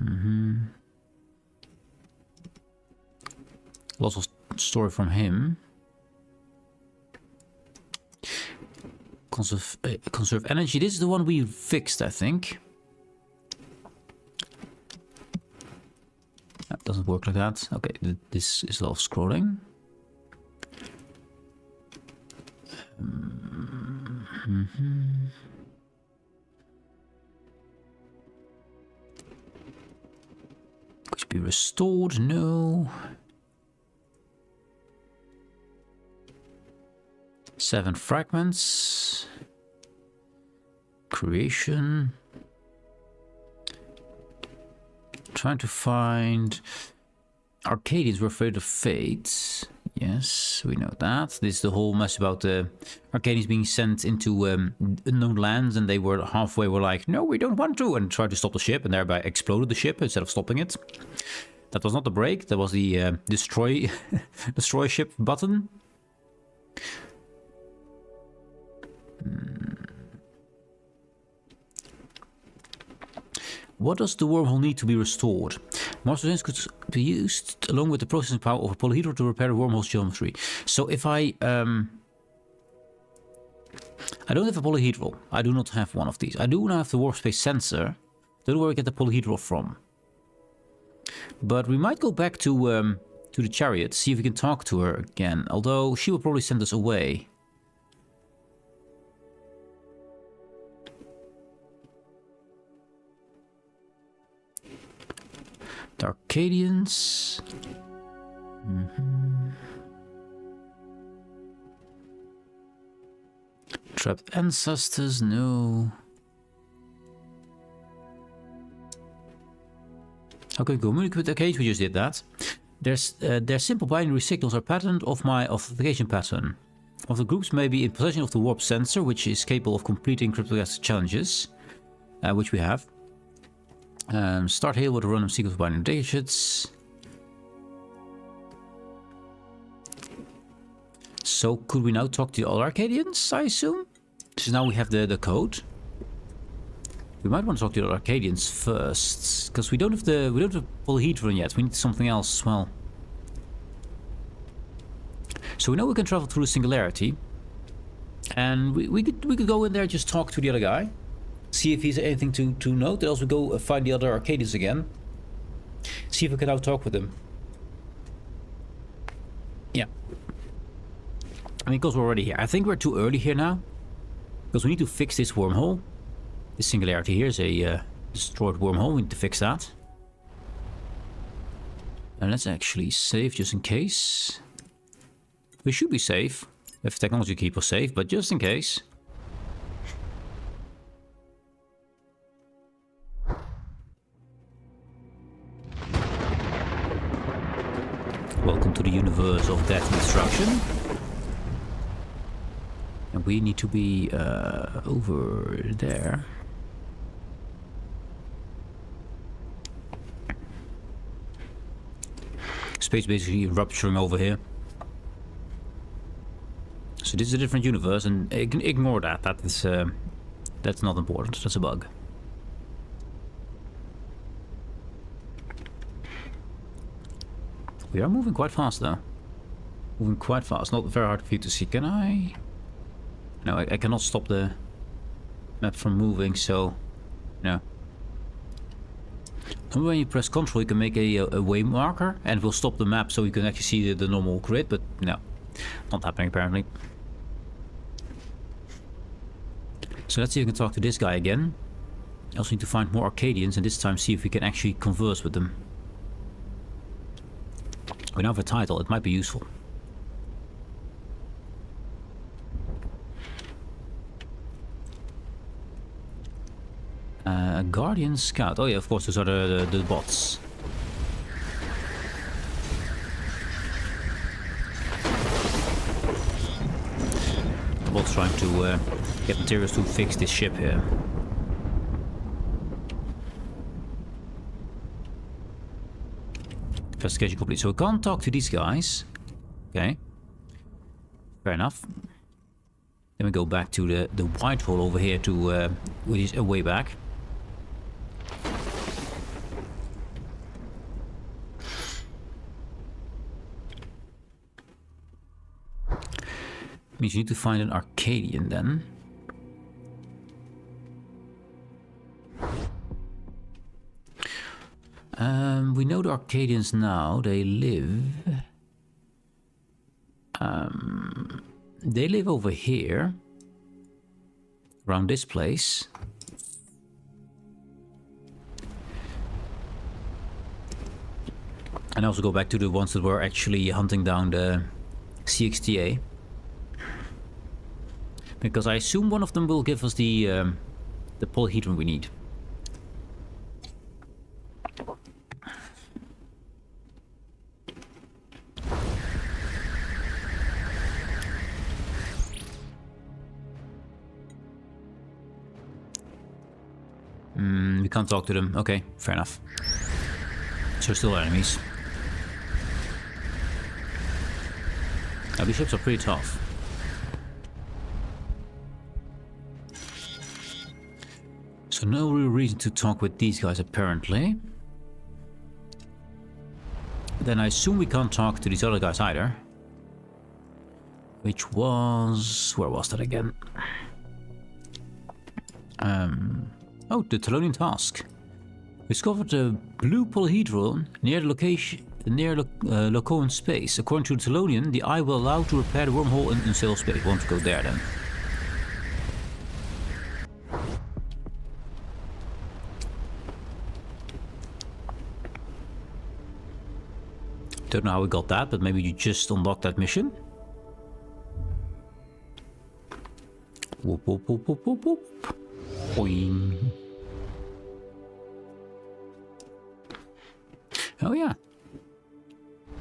Lots of story from him. Conserve energy. This is the one we fixed, I think. That doesn't work like that. Okay, this is a lot of scrolling. Could be restored? No. 7 fragments. Creation. Trying to find Arcadians were afraid of fate. Yes, we know that. This is the whole mess about the Arcadians being sent into unknown lands, and they were halfway were like, no, we don't want to, and tried to stop the ship, and thereby exploded the ship instead of stopping it. That was not the break, that was the destroy ship button. What does the wormhole need to be restored? Master Sense could be used along with the processing power of a polyhedron to repair the wormhole's geometry. So if I don't have a polyhedral. I do not have one of these. I do not have the warp space sensor. Don't know where we get the polyhedral from. But we might go back to the chariot, see if we can talk to her again. Although she will probably send us away. The Arcadians. Trapped ancestors, no. How can we communicate with the cage? We just did that. Their simple binary signals are patterned of my authentication pattern. Of the groups may be in possession of the warp sensor, which is capable of completing cryptographic challenges, which we have. Start here with a random sequence of binary digits. So could we now talk to the other Arcadians, I assume? So now we have the code. We might want to talk to the other Arcadians first, because we don't have the polyhedron yet. We need something else as well. So we know we can travel through the singularity, and we could go in there and just talk to the other guy, see if he's anything to note. Then also go find the other Arcadians again, see if we can now talk with him. Yeah. I mean, because we're already here. I think we're too early here now, because we need to fix this wormhole. This singularity here is a destroyed wormhole. We need to fix that. And let's actually save just in case. We should be safe. We have technology to keep us safe, but just in case. Welcome to the universe of death and destruction. And we need to be over there. Space basically rupturing over here. So this is a different universe, and ignore that. That's not important. That's a bug. We are moving quite fast though. Moving quite fast. Not very hard for you to see. Can I? No, I cannot stop the map from moving, so no. And when you press Ctrl, you can make a way marker, and it will stop the map, so you can actually see the normal grid. But no, not happening apparently. So let's see if we can talk to this guy again. I also need to find more Arcadians, and this time see if we can actually converse with them. We now have a title. It might be useful. Guardian Scout. Oh yeah, of course, those are the bots. The bots trying to get materials to fix this ship here. Investigation complete. So we can't talk to these guys. Okay. Fair enough. Then we go back to the white hole over here to which is way back. Means you need to find an Arcadian then. We know the Arcadians now. They live over here, around this place. And also go back to the ones that were actually hunting down the CXTA. Because I assume one of them will give us the polyhedron we need. We can't talk to them. Okay, fair enough. So still enemies. Now these ships are pretty tough. So no real reason to talk with these guys apparently. Then I assume we can't talk to these other guys either. Which was... where was that again? Oh, the Talonian task. We discovered a blue polyhedron near the location, near Locoan space. According to the Talonian, the eye will allow to repair the wormhole in unstable space. Won't go there then. Don't know how we got that, but maybe you just unlocked that mission. Whoop, whoop, whoop, whoop, whoop, whoop. Boing. Oh yeah.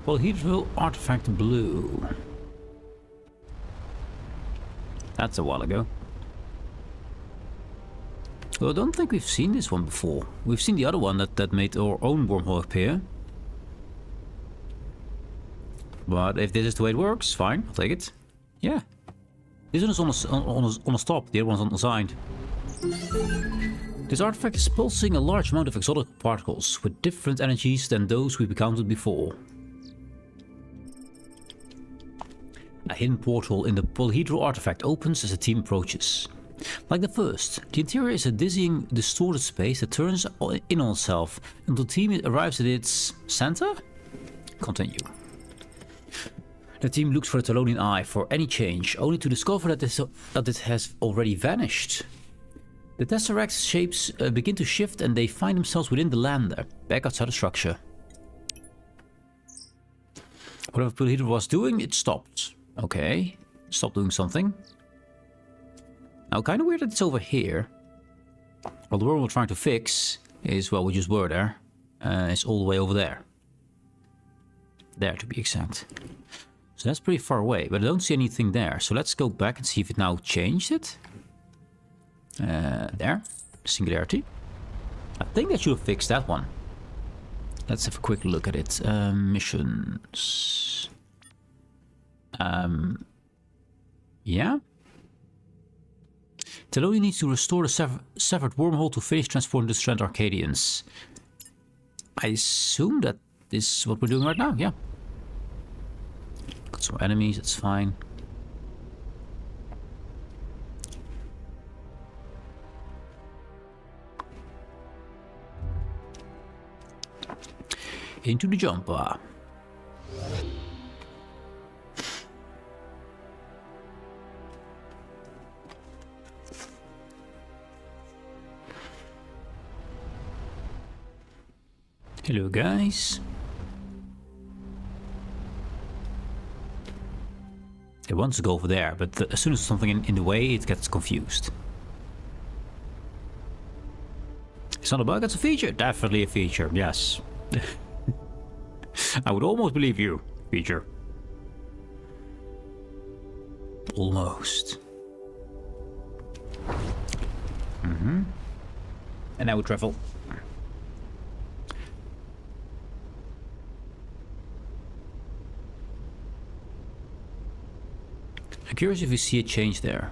Polyhedral artifact blue. That's a while ago. Well, I don't think we've seen this one before. We've seen the other one that made our own wormhole appear. But if this is the way it works, fine, I'll take it. Yeah. This one is on a stop, the other one's on the side. This artifact is pulsing a large amount of exotic particles with different energies than those we've encountered before. A hidden portal in the polyhedral artifact opens as the team approaches. Like the first, the interior is a dizzying, distorted space that turns in on itself until the team arrives at its center? Continue. The team looks for the Talonian eye for any change, only to discover that it has already vanished. The Tesseract's shapes begin to shift and they find themselves within the lander, back outside the structure. Whatever Polyhedron was doing, it stopped. Okay, stopped doing something. Now, kind of weird that it's over here. Well, the world we're trying to fix is, well, we just were there. It's all the way over there. There, to be exact. So that's pretty far away, but I don't see anything there. So let's go back and see if it now changed it. There, singularity. I think that should have fixed that one. Let's have a quick look at it. Missions. Yeah. Teloni needs to restore the severed wormhole to finish transforming the strand Arcadians. I assume that this is what we're doing right now, yeah. Got some enemies, that's fine. Into the jumper. Hello guys. It wants to go over there, but as soon as something in the way, it gets confused. It's not a bug, it's a feature. Definitely a feature, yes. I would almost believe you, feature. Almost. And now we travel. I'm curious if you see a change there.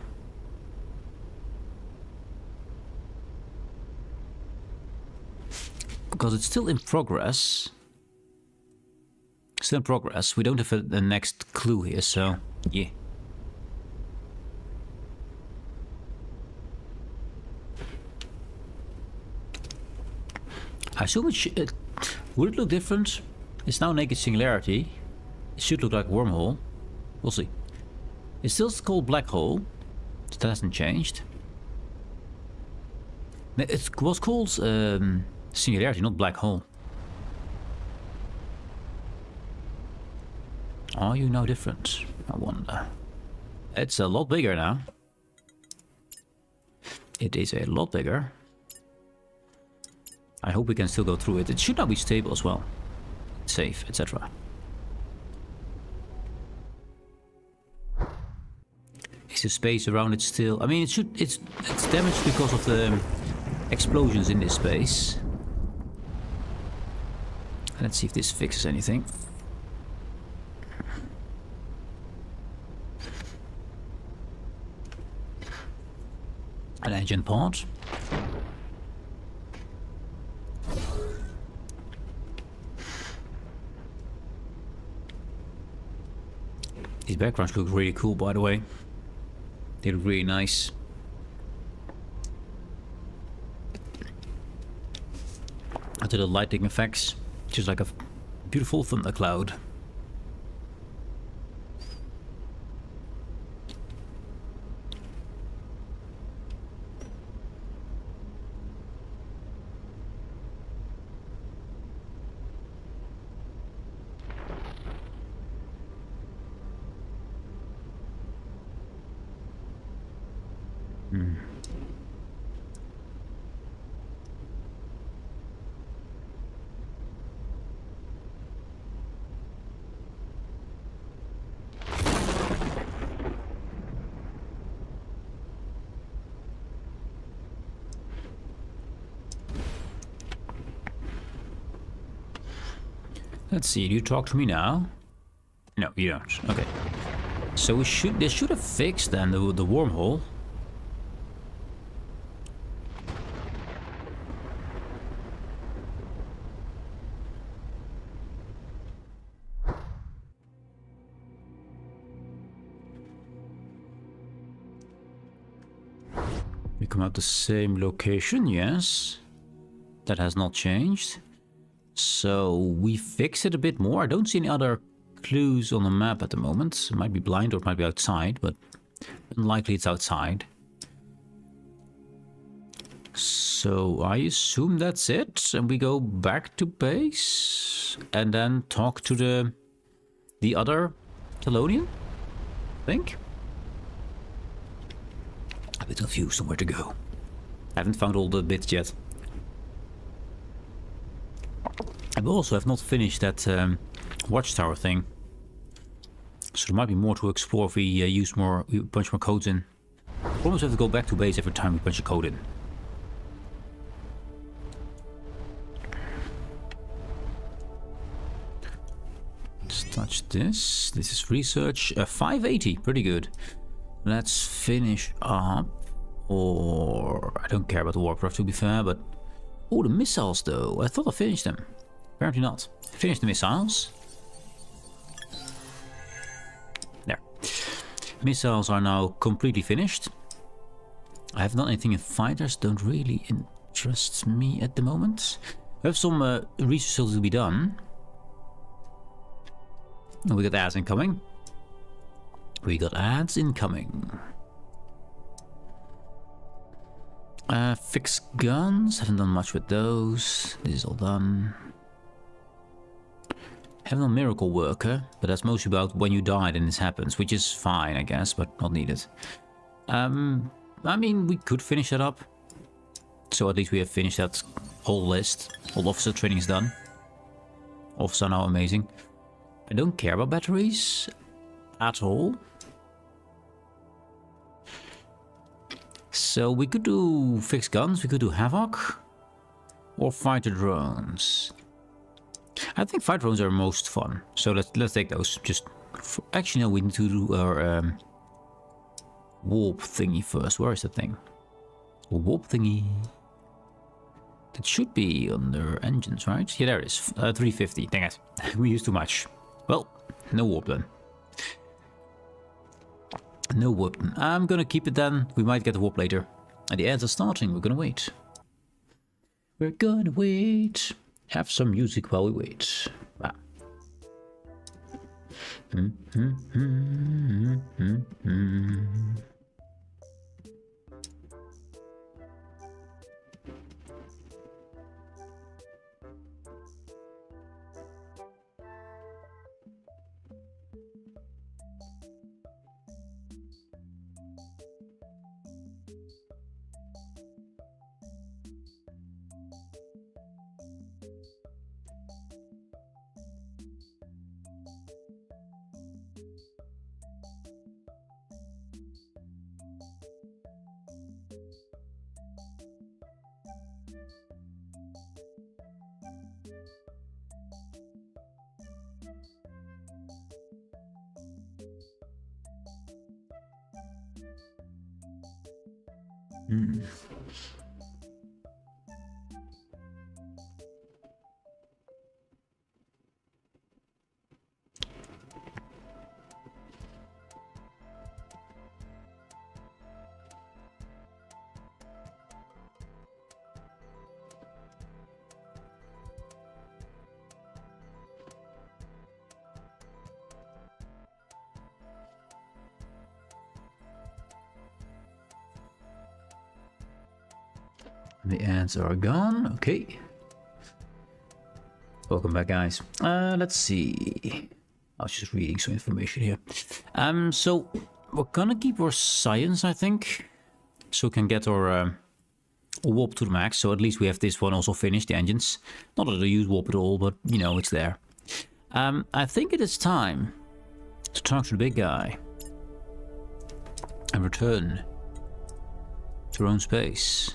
Because it's still in progress. Still in progress. We don't have the next clue here, so yeah. I assume it would it look different? It's now naked singularity. It should look like a wormhole. We'll see. It's still called black hole. So that hasn't changed. It was called singularity, not black hole. Are you now different? I wonder. It's a lot bigger now. It is a lot bigger. I hope we can still go through it. It should now be stable as well. Safe, etc. Is the space around it still? I mean, it's damaged because of the explosions in this space. Let's see if this fixes anything. An engine part. These backgrounds look really cool, by the way. They look really nice. After the lighting effects, just like a beautiful thundercloud. Let's see, do you talk to me now? No, you don't. Okay. So they should have fixed then the wormhole. We come out the same location, yes. That has not changed. So we fixed it a bit more. I don't see any other clues on the map at the moment. It might be blind or it might be outside, but unlikely it's outside. So I assume that's it. And we go back to base and then talk to the other Telonian, I think. A bit confused on where to go. I haven't found all the bits yet. I also have not finished that watchtower thing. So there might be more to explore if we punch more codes in. Almost have to go back to base every time we punch a code in. much this. This is research. 580, pretty good. Let's finish up. Or I don't care about the warcraft to be fair, but oh, the missiles though. I thought I finished them. Apparently not. Finished the missiles. There. Missiles are now completely finished. I haven't done anything in fighters. Don't really interest me at the moment. We have some research still to be done. And we got ads incoming. We got ads incoming. Fixed guns. Haven't done much with those. This is all done. Haven't done miracle worker, but that's mostly about when you die then this happens, which is fine, I guess, but not needed. I mean, we could finish that up. So at least we have finished that whole list. All officer training is done. Officers are now amazing. I don't care about batteries at all. So we could do fixed guns, we could do Havoc, or fighter drones. I think fighter drones are most fun, so let's take those. Actually, no, we need to do our warp thingy first. Where is the thing? Warp thingy. That should be under engines, right? Yeah, there it is. 350. Dang it, we used too much. Well, no warp then. No warp. I'm gonna keep it then. We might get the warp later. And the ads are starting. We're gonna wait. We're gonna wait. Have some music while we wait. Ah. The ads are gone. Okay. Welcome back, guys. Let's see. I was just reading some information here. So we're gonna keep our science, I think, so we can get our warp to the max. So at least we have this one also finished, the engines. Not that I use warp at all, but you know, it's there. I think it is time to talk to the big guy and return to our own space.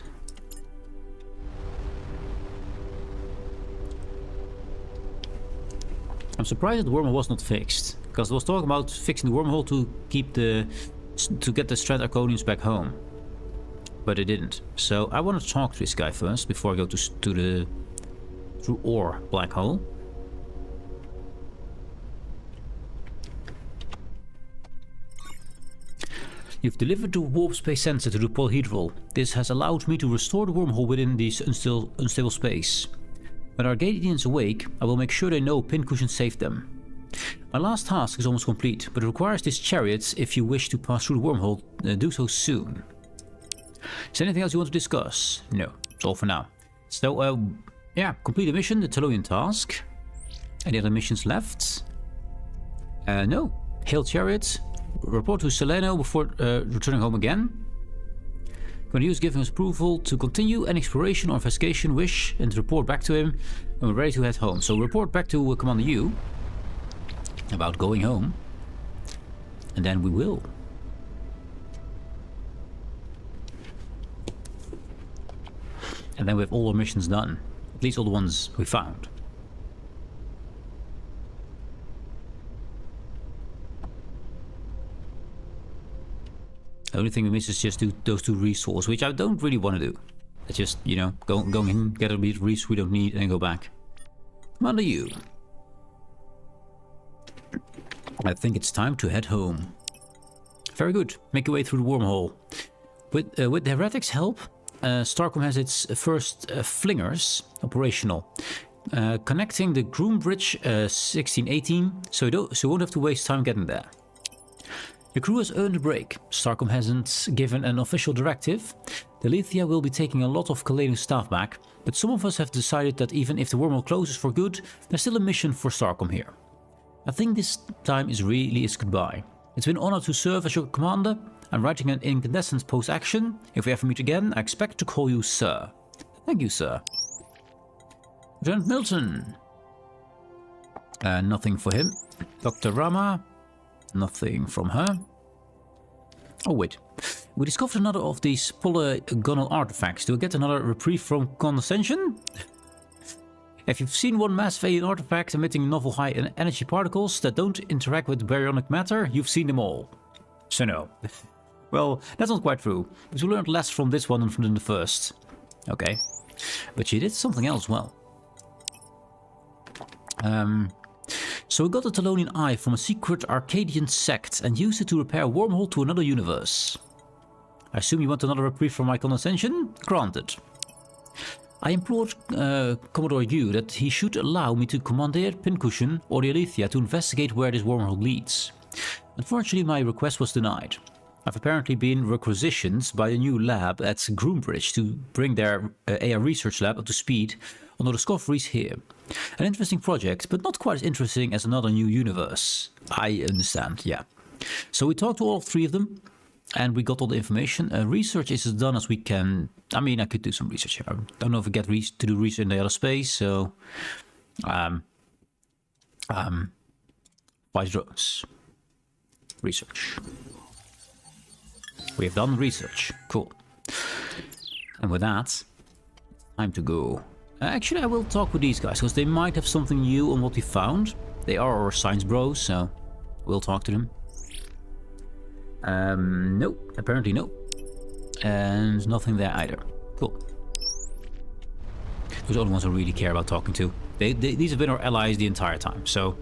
I'm surprised that the wormhole was not fixed, because I was talking about fixing the wormhole to get the Strat Arconians back home, but it didn't. So I want to talk to this guy first before I go through ore black hole. You've delivered the warp space sensor to the polyhedral. This has allowed me to restore the wormhole within this unstable space. When our Gadians awake, I will make sure they know Pincushion saved them. My last task is almost complete, but it requires this chariot if you wish to pass through the wormhole. Do so soon. Is there anything else you want to discuss? No, it's all for now. So, yeah, complete the mission, the Tellurian task. Any other missions left? No. Hail chariot. Report to Seleno before returning home again. Command U is giving us approval to continue any exploration or investigation wish and to report back to him, and we're ready to head home. So report back to Commander U about going home, and then we will. And then we have all our missions done, at least all the ones we found. The only thing we miss is just those 2 resources, which I don't really want to do. Let's just, you know, go in, get a bit of resource we don't need, and then go back. Come on to you. I think it's time to head home. Very good. Make your way through the wormhole. With the Heretics' help, Starcom has its first flingers operational. Connecting the Groom Bridge 1618, so you won't have to waste time getting there. The crew has earned a break. Starcom hasn't given an official directive. The Lithia will be taking a lot of Kalenu staff back, but some of us have decided that even if the wormhole closes for good, there's still a mission for Starcom here. I think this time is really its goodbye. It's been an honor to serve as your commander. I'm writing an incandescent post-action. If we ever meet again, I expect to call you Sir. Thank you, Sir. Lieutenant Milton. Nothing for him. Dr. Rama. Nothing from her. Oh wait, we discovered another of these polygonal artifacts. Do we get another reprieve from condensation? If you've seen one massive alien artifact emitting novel high energy particles that don't interact with baryonic matter, you've seen them all. So no. Well, that's not quite true, because we learned less from this one than from the first. Okay. But she did something else well. So we got a Talonian eye from a secret Arcadian sect and used it to repair a wormhole to another universe. I assume you want another reprieve from my condescension? Granted. I implored Commodore Yu that he should allow me to commandeer Pincushion or the Alethea to investigate where this wormhole leads. Unfortunately, my request was denied. I've apparently been requisitioned by a new lab at Groombridge to bring their AI research lab up to speed on the discoveries here. An interesting project, but not quite as interesting as another new universe. I understand, yeah. So we talked to all 3 of them, and we got all the information. Research is as done as we can. I mean, I could do some research here. I don't know if we get to do research in the other space, so... Vice drones. Research. We have done research. Cool. And with that, time to go. Actually, I will talk with these guys, because they might have something new on what we found. They are our science bros, so we'll talk to them. No, apparently no. And nothing there either. Cool. Those are the only ones I really care about talking to. These have been our allies the entire time, so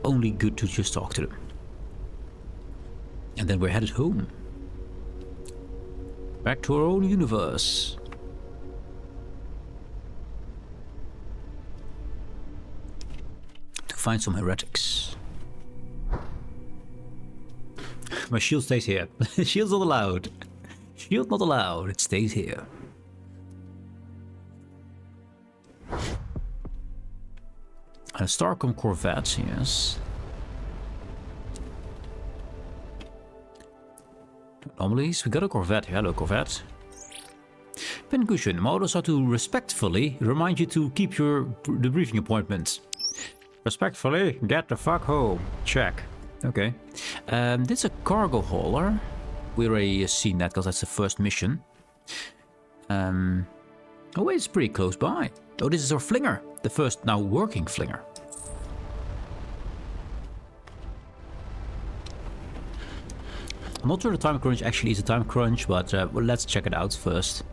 only good to just talk to them. And then we're headed home. Back to our own universe. To find some heretics. My shield stays here. Shield's not allowed. Shield not allowed. It stays here. A Starcom Corvette, yes. Anomalies. We got a Corvette. Hello, Corvette. Pincushion. My orders are to respectfully remind you to keep your debriefing appointment. Respectfully, get the fuck home. Check. Okay. This is a cargo hauler. We already seen that because that's the first mission. Oh, wait, it's pretty close by. Oh, this is our flinger. The first now working flinger. I'm not sure the time crunch actually is a time crunch, but well, let's check it out first.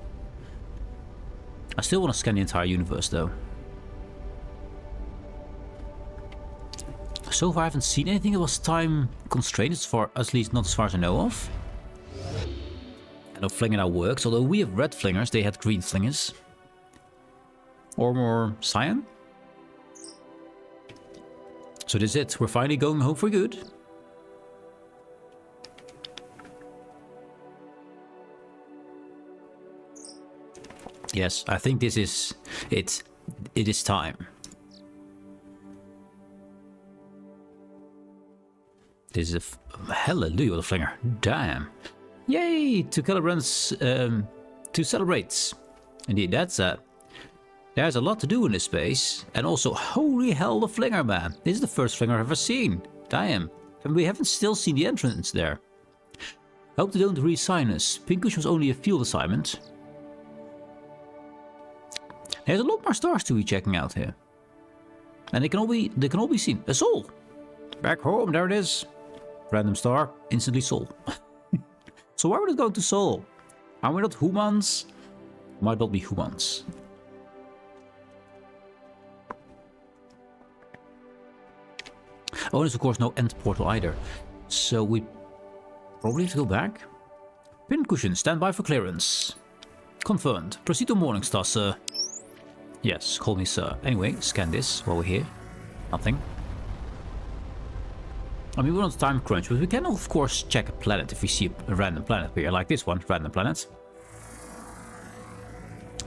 I still want to scan the entire universe, though. So far, I haven't seen anything that was time constrained, at least not as far as I know of. I know flinger now works, although we have red flingers, they had green flingers. Or more cyan. So this is it, we're finally going home for good. Yes, I think this is it. It is time. This is a hallelujah, what a flinger. Damn. Yay! To celebrate. Indeed, there's a lot to do in this space. And also, holy hell, the flinger, man. This is the first flinger I've ever seen. Damn. And we haven't still seen the entrance there. I hope they don't re-assign us. Pincushion was only a field assignment. There's a lot more stars to be checking out here. And they can all be seen. A soul! Back home, there it is. Random star, instantly soul. So why would it go to Sol? Are we not humans? Might not be humans. Oh, there's of course no end portal either. So we probably have to go back. Pincushion, stand by for clearance. Confirmed. Proceed to Morningstar, sir. Yes, call me sir. Anyway, scan this while we're here. Nothing. I mean, we're on time crunch, but we can of course check a planet if we see a random planet here, like this one, random planet.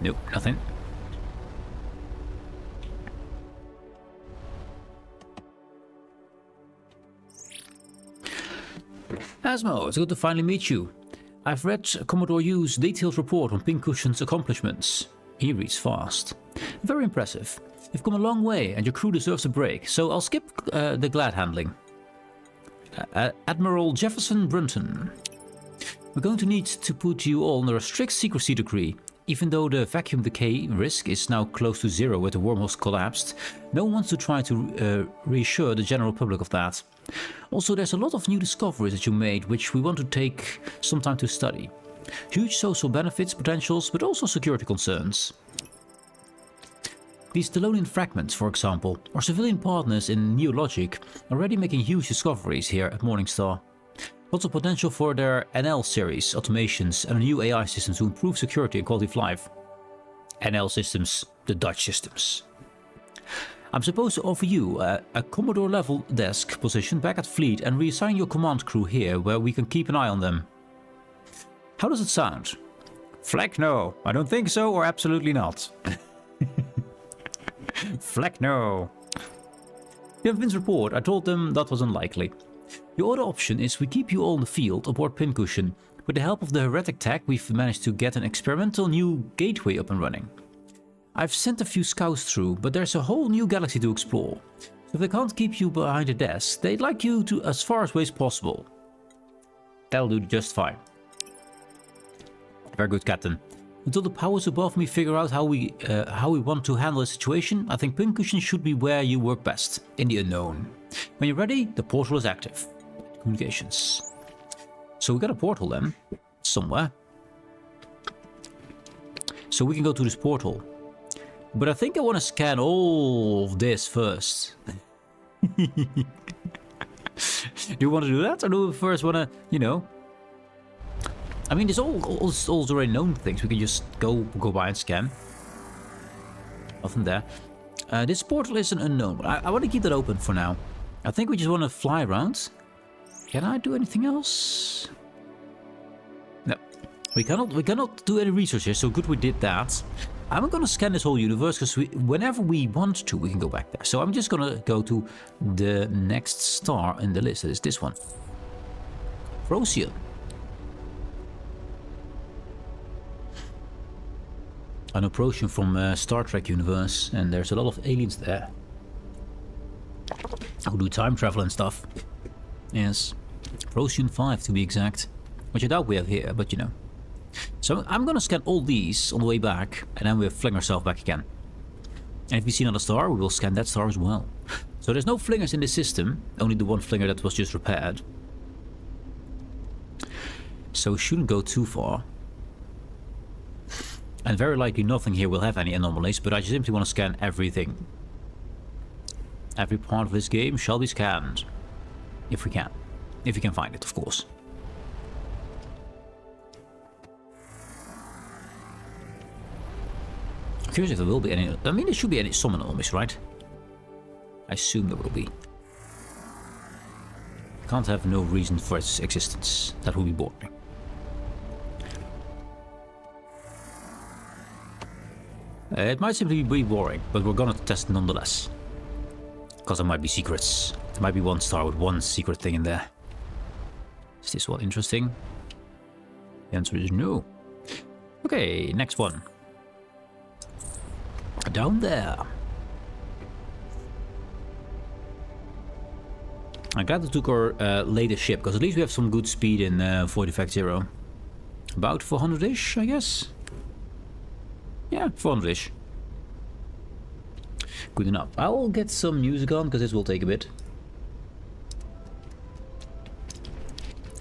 Nope, nothing. Asmo, it's good to finally meet you. I've read Commodore U's detailed report on Pincushion's accomplishments. He reads fast. Very impressive. You've come a long way and your crew deserves a break, so I'll skip the glad handling. Admiral Jefferson Brunton. We're going to need to put you all under a strict secrecy decree. Even though the vacuum decay risk is now close to zero with the wormholes collapsed, no one wants to try to reassure the general public of that. Also, there's a lot of new discoveries that you made which we want to take some time to study. Huge social benefits potentials, but also security concerns. These Thelonian fragments, for example, our civilian partners in Neologic are already making huge discoveries here at Morningstar. Lots of potential for their NL series, automations, and a new AI system to improve security and quality of life. NL systems, the Dutch systems. I'm supposed to offer you a Commodore level desk position back at Fleet and reassign your command crew here where we can keep an eye on them. How does it sound? Fleck no, I don't think so or absolutely not. Fleck no. Given Finn's report, I told them that was unlikely. Your other option is we keep you all in the field aboard Pincushion. With the help of the heretic tech, we've managed to get an experimental new gateway up and running. I've sent a few scouts through, but there's a whole new galaxy to explore. So if they can't keep you behind a desk, they'd like you to as far away as possible. That'll do just fine. Very good, Captain. Until the powers above me figure out how we want to handle the situation, I think Pincushion should be where you work best, in the unknown. When you're ready, the portal is active. Communications. So we got a portal then, somewhere. So we can go to this portal. But I think I want to scan all of this first. Do you want to do that? Or do we first want to, you know... I mean, there's all already known things. We can just go by and scan. Nothing there. This portal is an unknown, but I want to keep that open for now. I think we just want to fly around. Can I do anything else? No. We cannot do any research here, so good we did that. I'm going to scan this whole universe, because whenever we want to, we can go back there. So I'm just going to go to the next star in the list. That is this one. Procyon. I know Procyon from Star Trek universe, and there's a lot of aliens there who do time travel and stuff. Yes, Procyon 5 to be exact, which I doubt we have here, but you know. So I'm gonna scan all these on the way back, and then we'll fling ourselves back again. And if we see another star, we will scan that star as well. So there's no flingers in this system, only the one flinger that was just repaired. So we shouldn't go too far. And very likely nothing here will have any anomalies, but I just simply want to scan everything. Every part of this game shall be scanned. If we can. If we can find it, of course. I'm curious if there will be any... I mean, there should be some anomalies, right? I assume there will be. Can't have no reason for its existence. That would be boring. It might simply be boring, but we're gonna test it nonetheless. Because there might be secrets. There might be one star with one secret thing in there. Is this one interesting? The answer is no. Okay, next one. Down there. I'm glad we took our latest ship, because at least we have some good speed in Void Effect Zero. About 400-ish, I guess. Yeah, 400-ish. Good enough. I will get some music on, because this will take a bit.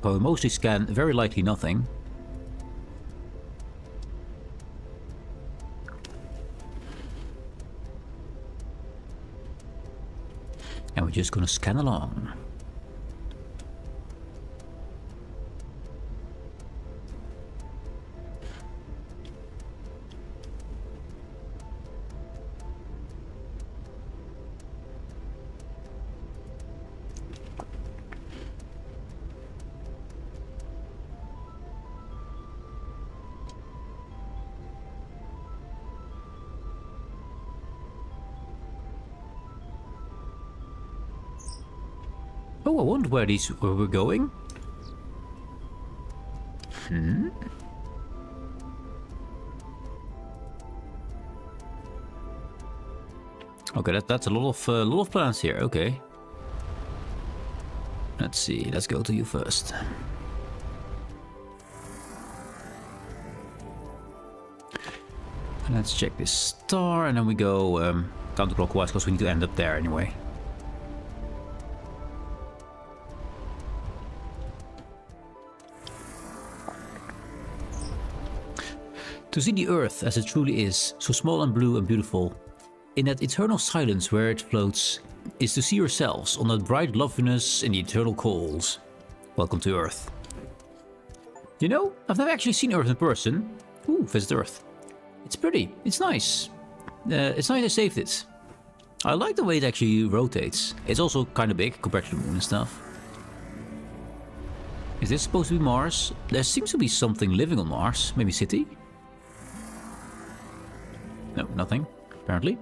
Well, we mostly scan very likely nothing. And we're just gonna scan along. Oh, I wonder where we're going. Okay, that's a lot of plants here. Okay. Let's see. Let's go to you first. Let's check this star, and then we go counterclockwise because we need to end up there anyway. To see the Earth as it truly is, so small and blue and beautiful, in that eternal silence where it floats, is to see yourselves on that bright loveliness in the eternal cold. Welcome to Earth. You know, I've never actually seen Earth in person. Ooh, visit Earth. It's pretty, it's nice. It's nice I saved it. I like the way it actually rotates. It's also kind of big compared to the moon and stuff. Is this supposed to be Mars? There seems to be something living on Mars. Maybe city? No, nothing, apparently.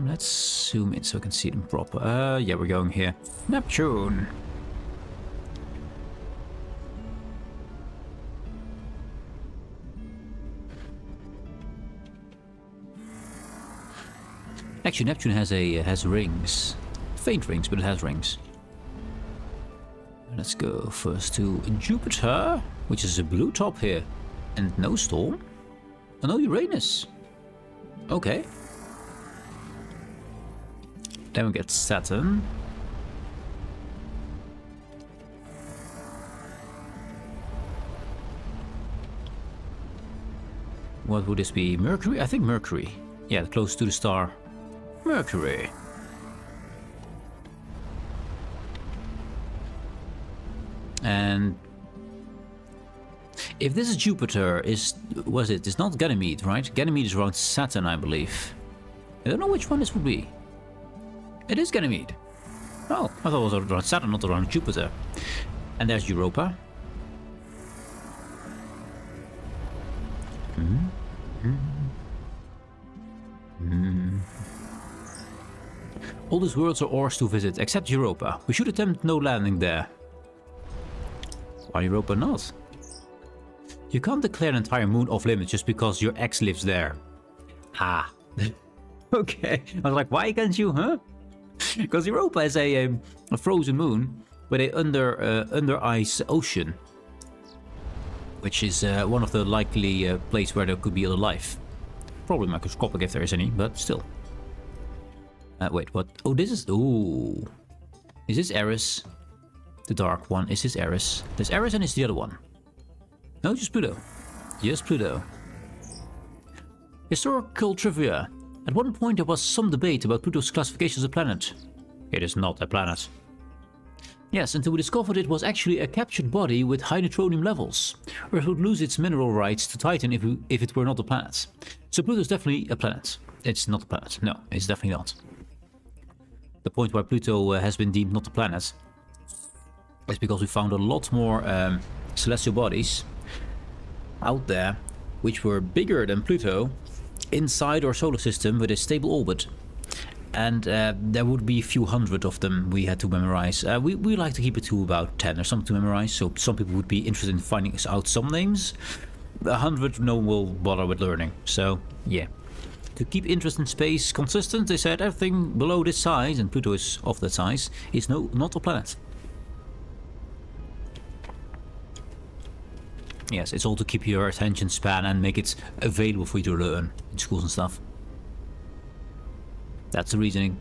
Let's zoom in so I can see them proper. Yeah, we're going here. Neptune. Actually, Neptune has rings. Faint rings, but it has rings. Let's go first to Jupiter, which is a blue top here. And no storm. Oh, no Uranus. Okay. Then we get Saturn. What would this be? Mercury? I think Mercury. Yeah, close to the star. Mercury. And if this is Jupiter, it's not Ganymede, right? Ganymede is around Saturn, I believe. I don't know which one this would be. It is Ganymede. Oh, I thought it was around Saturn, not around Jupiter. And there's Europa. All these worlds are ours to visit, except Europa. We should attempt no landing there. Why Europa not? You can't declare an entire moon off limits just because your ex lives there. Ah. Okay. I was like, why can't you, huh? Because Europa is a frozen moon with a under ice ocean, which is one of the likely places where there could be other life. Probably microscopic if there is any, but still. Wait, what? Oh, this is... Ooh. Is this Eris? The dark one. Is this Eris? There's Eris and is the other one. No, just Pluto. Just Pluto. Historical trivia. At one point there was some debate about Pluto's classification as a planet. It is not a planet. Yes, until we discovered it was actually a captured body with high neutronium levels. Earth would lose its mineral rights to Titan if it were not a planet. So Pluto is definitely a planet. It's not a planet. No, it's definitely not. The point why Pluto has been deemed not a planet is because we found a lot more celestial bodies out there which were bigger than Pluto inside our solar system with a stable orbit. And there would be a few hundred of them we had to memorize. We like to keep it to about 10 or something to memorize, so some people would be interested in finding out some names. 100 no one will bother with learning, so yeah. To keep interest in space consistent, they said everything below this size, and Pluto is of that size, is not a planet. Yes, it's all to keep your attention span and make it available for you to learn in schools and stuff. That's the reasoning.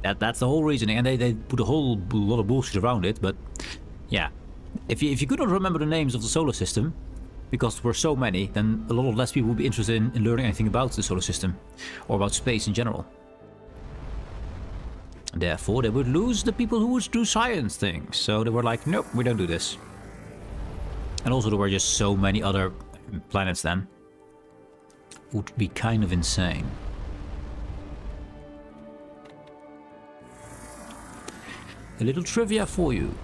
That's the whole reasoning, and they put a whole lot of bullshit around it, but Yeah. If you could not remember the names of the solar system, because there were so many, then a lot of less people would be interested in learning anything about the solar system, or about space in general. Therefore, they would lose the people who would do science things. So they were like, nope, we don't do this. And also there were just so many other planets then. Would be kind of insane. A little trivia for you.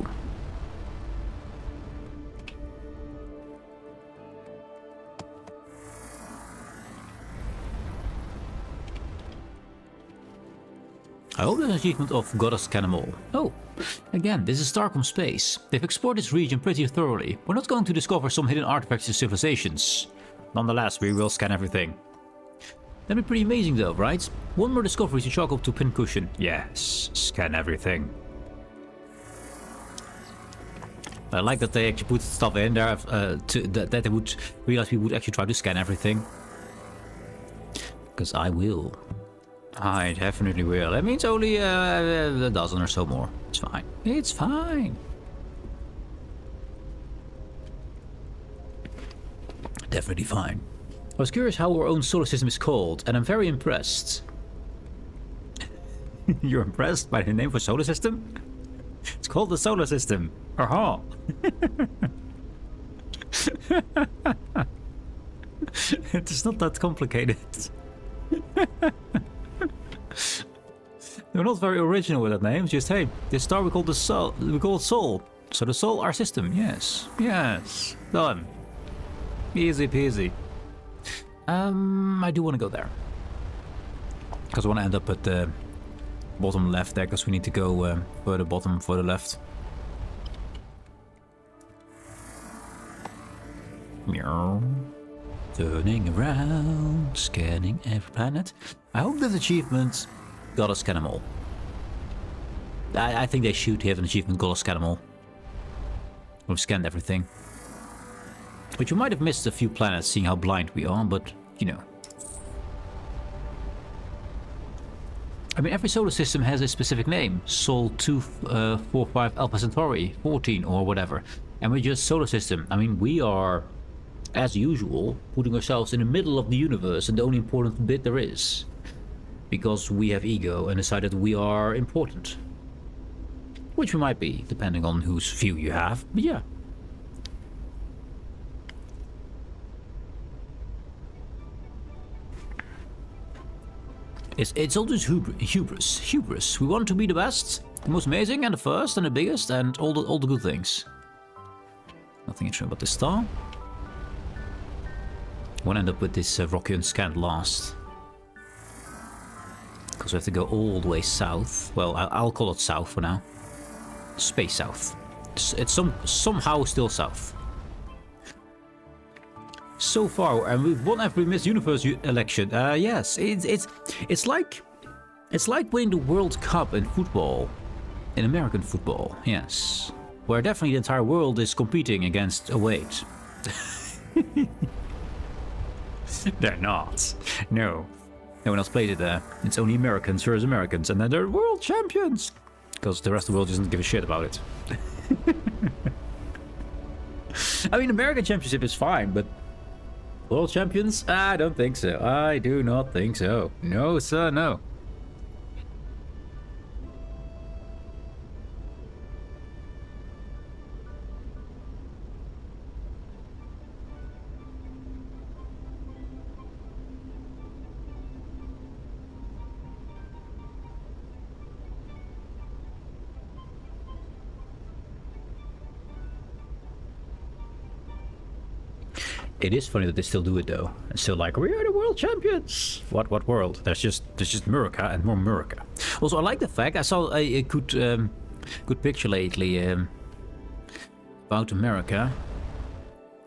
I hope there's an achievement of Goddess Cannonball. Oh, again, this is Starcom space. They've explored this region pretty thoroughly. We're not going to discover some hidden artifacts and civilizations. Nonetheless, we will scan everything. That'd be pretty amazing though, right? One more discovery to chalk up to pincushion. Yes, scan everything. I like that they actually put stuff in there that they would realize we would actually try to scan everything. Because I will. I definitely will. That means only a dozen or so more. It's fine. It's fine. Definitely fine. I was curious how our own solar system is called, and I'm very impressed. You're impressed by the name for solar system? It's called the solar system. Aha! It's not that complicated. They're not very original with that name. It's just, hey, this star we call the Sol. We call it Sol. So the Sol, our system. Yes. Yes. Done. Easy peasy. I do want to go there. Because I want to end up at the bottom left there. Because we need to go further bottom, further left. Meow. Turning around, scanning every planet. I hope that achievement got us scan them all. I think they should have an achievement got us scan them all. We've scanned everything. But you might have missed a few planets seeing how blind we are, but you know. I mean, every solar system has a specific name. Sol 245 Alpha Centauri 14 or whatever. And we're just solar system. I mean, we are, as usual, putting ourselves in the middle of the universe and the only important bit there is. Because we have ego and decided we are important. Which we might be, depending on whose view you have, but yeah. It's all just hubris. We want to be the best, the most amazing, and the first, and the biggest, and all the good things. Nothing interesting about this star. I want to end up with this rocky unscanned last. Because we have to go all the way south. Well, I'll call it south for now. Space south. It's somehow still south. So far, and we've won every Miss Universe election. Yes, it's like winning the World Cup in football, in American football. Yes, where definitely the entire world is competing against a weight. They're not. No. No one else played it there. It's only Americans versus Americans, and then they're world champions! Because the rest of the world doesn't give a shit about it. I mean, American Championship is fine, but world champions? I don't think so. I do not think so. No, sir, no. It is funny that they still do it though. And still like, we are the world champions! What world? There's just Murica and more Murica. Also, I like the fact, I saw a good picture lately about America.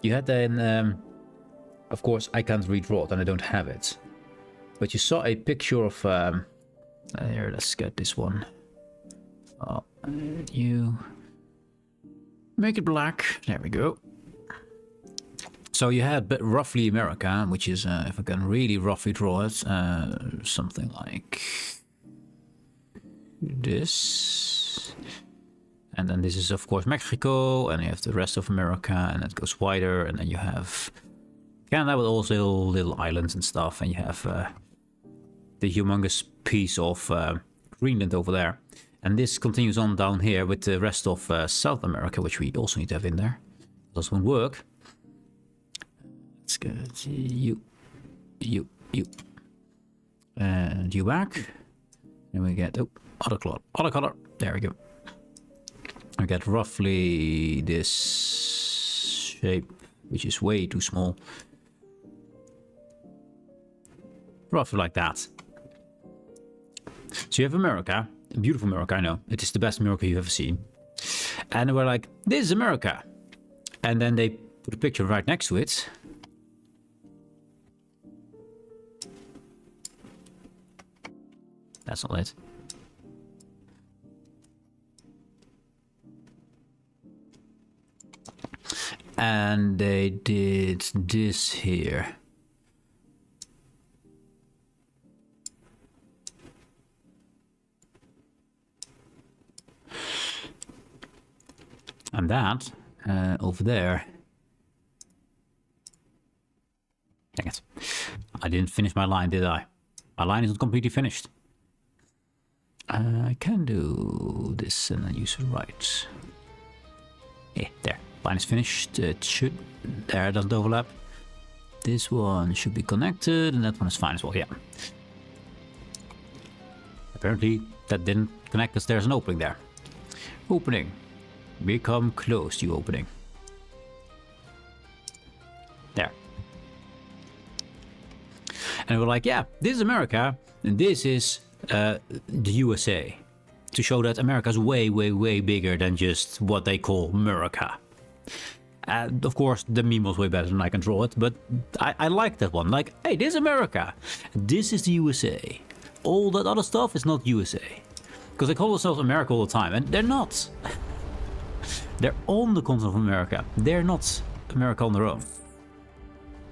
You had then, of course, I can't redraw it and I don't have it. But you saw a picture of, here, let's get this one. Oh, you make it black. There we go. So you had roughly America, which is, if I can really roughly draw it, something like this. And then this is, of course, Mexico, and you have the rest of America, and it goes wider, and then you have Canada with also little islands and stuff, and you have the humongous piece of Greenland over there. And this continues on down here with the rest of South America, which we also need to have in there. This won't work. Let's get you, and you back. And we get other color. There we go. I get roughly this shape, which is way too small. Roughly like that. So you have America, beautiful America, I know. It is the best America you've ever seen. And we're like, this is America. And then they put a picture right next to it. That's not it. And they did this here. And that over there. Dang it. I didn't finish my line, did I? My line isn't completely finished. I can do this and then use it right. Yeah, there. Line is finished. It should. There, it doesn't overlap. This one should be connected, and that one is fine as well. Yeah. Apparently, that didn't connect because there's an opening there. Opening. Become close, you opening. There. And we're like, yeah, this is America, and this is the USA. To show that America's way, way, way bigger than just what they call America. And of course, the meme was way better than I can draw it, but I like that one. Like, hey, this is America. This is the USA. All that other stuff is not USA. Because they call themselves America all the time, and they're not. They're on the continent of America. They're not America on their own.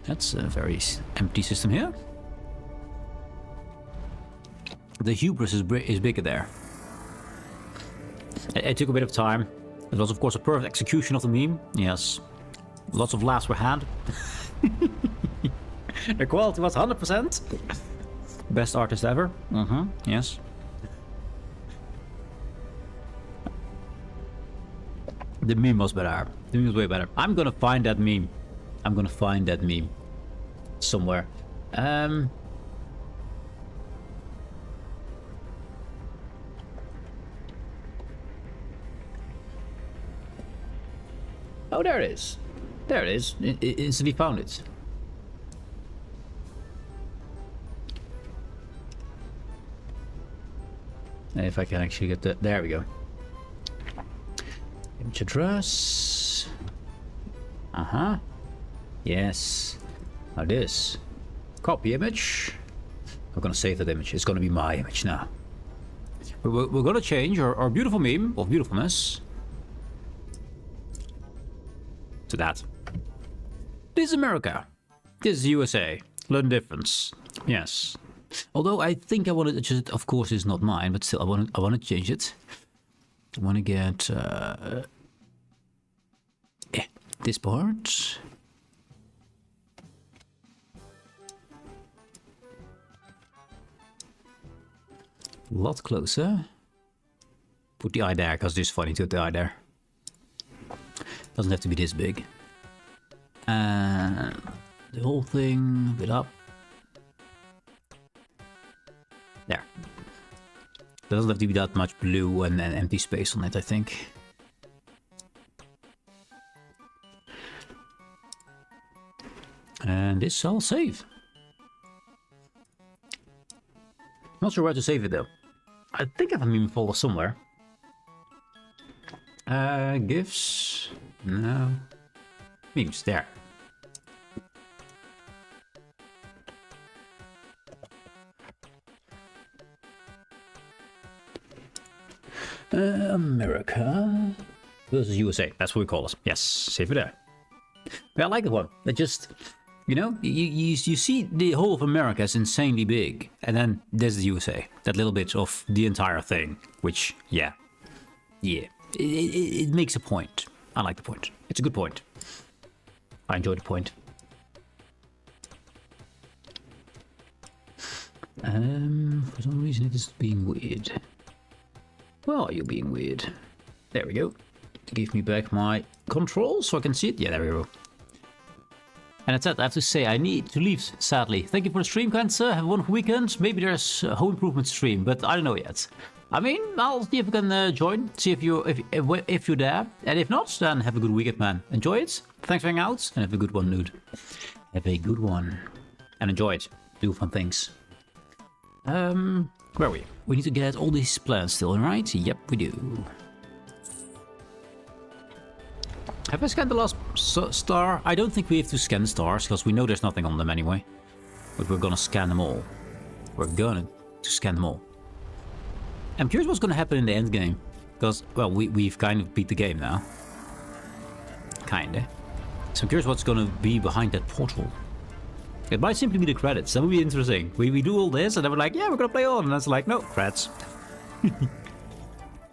That's a very empty system here. The hubris is bigger there. It took a bit of time. It was, of course, a perfect execution of the meme. Yes. Lots of laughs were had. The quality was 100%. Best artist ever. Yes. The meme was better. The meme was way better. I'm gonna find that meme. I'm gonna find that meme. Somewhere. Oh, there it is. There it is. It instantly found it. If I can actually get that. There we go. Image address. Yes. Now this. Copy image. I'm gonna save that image. It's gonna be my image now. We're gonna change our beautiful meme of beautifulness to that. This is America. This is USA. Learn the difference. Yes. Although I think I wanted to just, of course, it's not mine, but still, I want to change it. I want to get this part. A lot closer. Put the eye there, because it's funny to put the eye there. Doesn't have to be this big. And the whole thing a bit up. There. Doesn't have to be that much blue and empty space on it, I think. And this I'll save. Not sure where to save it though. I think I have a meme folder somewhere. GIFs. No. Memes, there. America versus USA. That's what we call it. Yes, save it there. But I like the one. It just, you know, you see the whole of America is insanely big, and then there's the USA. That little bit of the entire thing, which, yeah, it makes a point. I like the point. It's a good point. I enjoy the point. For some reason it is being weird. Well, you're being weird. There we go. Give me back my controls so I can see it. Yeah, there we go. And that's it. I have to say, I need to leave, sadly. Thank you for the stream, Cancer. Have a wonderful weekend. Maybe there's a home improvement stream, but I don't know yet. I mean, I'll see if you can join. See if you're there. And if not, then have a good weekend, man. Enjoy it. Thanks for hanging out, and have a good one, dude. Have a good one. And enjoy it. Do fun things. Where are we? We need to get all these plans still, right? Yep, we do. Have I scanned the last star? I don't think we have to scan the stars, because we know there's nothing on them anyway. But we're gonna scan them all. We're gonna scan them all. I'm curious what's gonna happen in the end game. Because, well, we've kind of beat the game now. Kinda. So I'm curious what's gonna be behind that portal. It might simply be the credits. That would be interesting. We do all this and then we're like, yeah, we're gonna play on. And that's like, no, credits.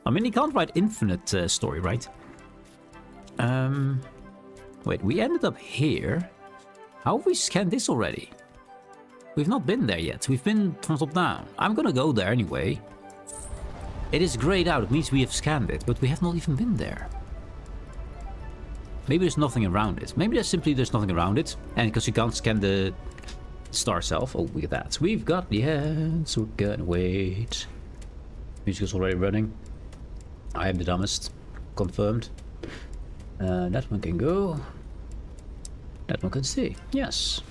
I mean, you can't write infinite story, right? Wait, we ended up here. How have we scanned this already? We've not been there yet. We've been from top down. I'm gonna go there anyway. It is grayed out. It means we have scanned it, but we have not even been there. Maybe there's nothing around it. Maybe there's nothing around it. And because you can't scan the star itself. Oh, look at that. We've got the end, so we're gonna wait. Music is already running. I am the dumbest. Confirmed. That one can go. That one can stay. Yes.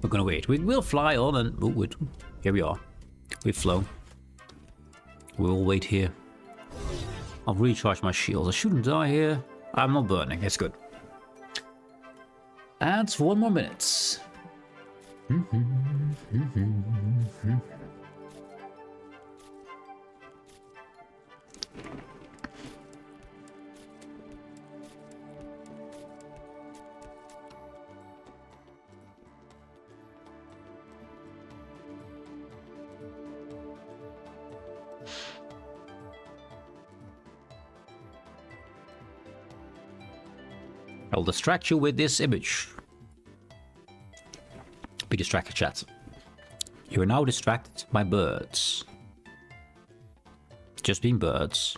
We're gonna wait. We will fly on and... Oh, wait. Here we are. We've flown. We'll wait here. I'll recharge my shields. I shouldn't die here. I'm not burning. It's good. And for 1 more minute. I'll distract you with this image. Be distracted, chat. You are now distracted by birds. Just being birds.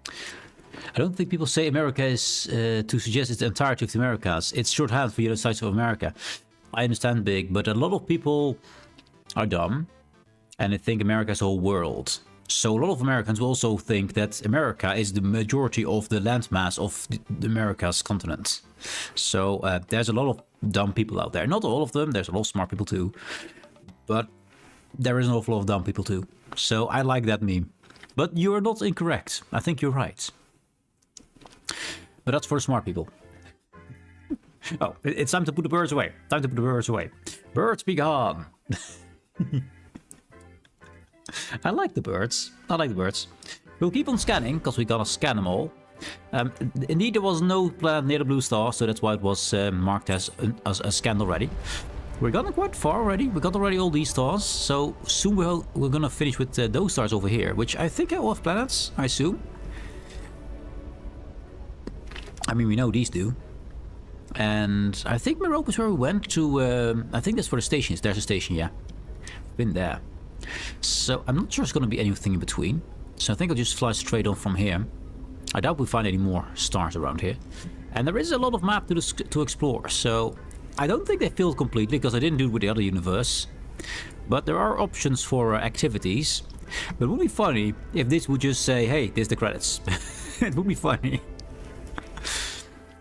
I don't think people say America is to suggest it's the entirety of the Americas. It's shorthand for the other sides of America. I understand big, but a lot of people are dumb. And they think America is a whole world. So a lot of Americans will also think that America is the majority of the landmass of the America's continent. So there's a lot of dumb people out there. Not all of them, there's a lot of smart people too. But there is an awful lot of dumb people too. So I like that meme. But you're not incorrect. I think you're right. But that's for the smart people. Oh, it's time to put the birds away. Time to put the birds away. Birds be gone. I like the birds. I like the birds. We'll keep on scanning, because we gotta scan them all. Indeed, there was no planet near the blue star, so that's why it was marked as scanned already. We're getting quite far already. We got already all these stars, so soon we're gonna finish with those stars over here, which I think are all planets, I assume. I mean, we know these do. And I think Morocco is where we went to... I think that's for the stations. There's a station, yeah. Been there. So I'm not sure there's going to be anything in between. So I think I'll just fly straight on from here. I doubt we find any more stars around here. And there is a lot of map to explore. So I don't think they filled completely, because I didn't do it with the other universe. But there are options for activities. But it would be funny if this would just say, hey, there's the credits. It would be funny.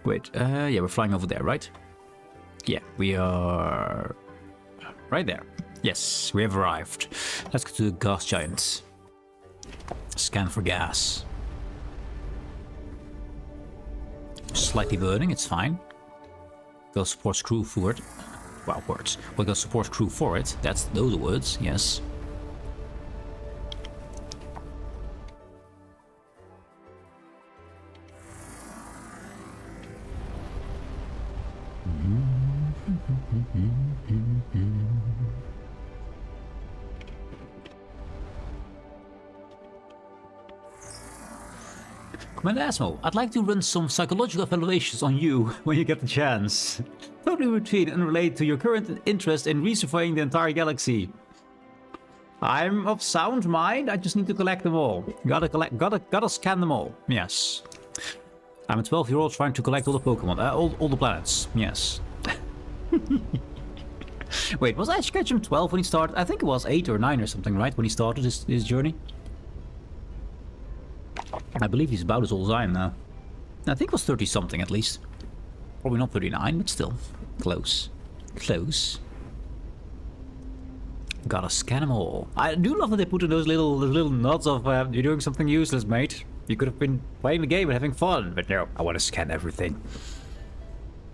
Wait, yeah, we're flying over there, right? Yeah, we are right there. Yes, we have arrived. Let's go to the gas giants. Scan for gas. Slightly burning, it's fine. Go support crew for it. Wow, words. We'll go support crew for it. Those are words, yes. Commander Asmo, I'd like to run some psychological evaluations on you when you get the chance. Totally routine and relate to your current interest in resurveying the entire galaxy. I'm of sound mind, I just need to collect them all. Gotta scan them all, yes. I'm a 12-year-old trying to collect all the Pokemon, all the planets, yes. Wait, was Ash Ketchum 12 when he started? I think it was 8 or 9 or something, right? When he started his journey. I believe he's about as old as I am now. I think it was 30 something at least. Probably not 39, but still. Close. Close. Gotta scan them all. I do love that they put in those little nods of you're doing something useless, mate. You could have been playing the game and having fun, but no, I want to scan everything.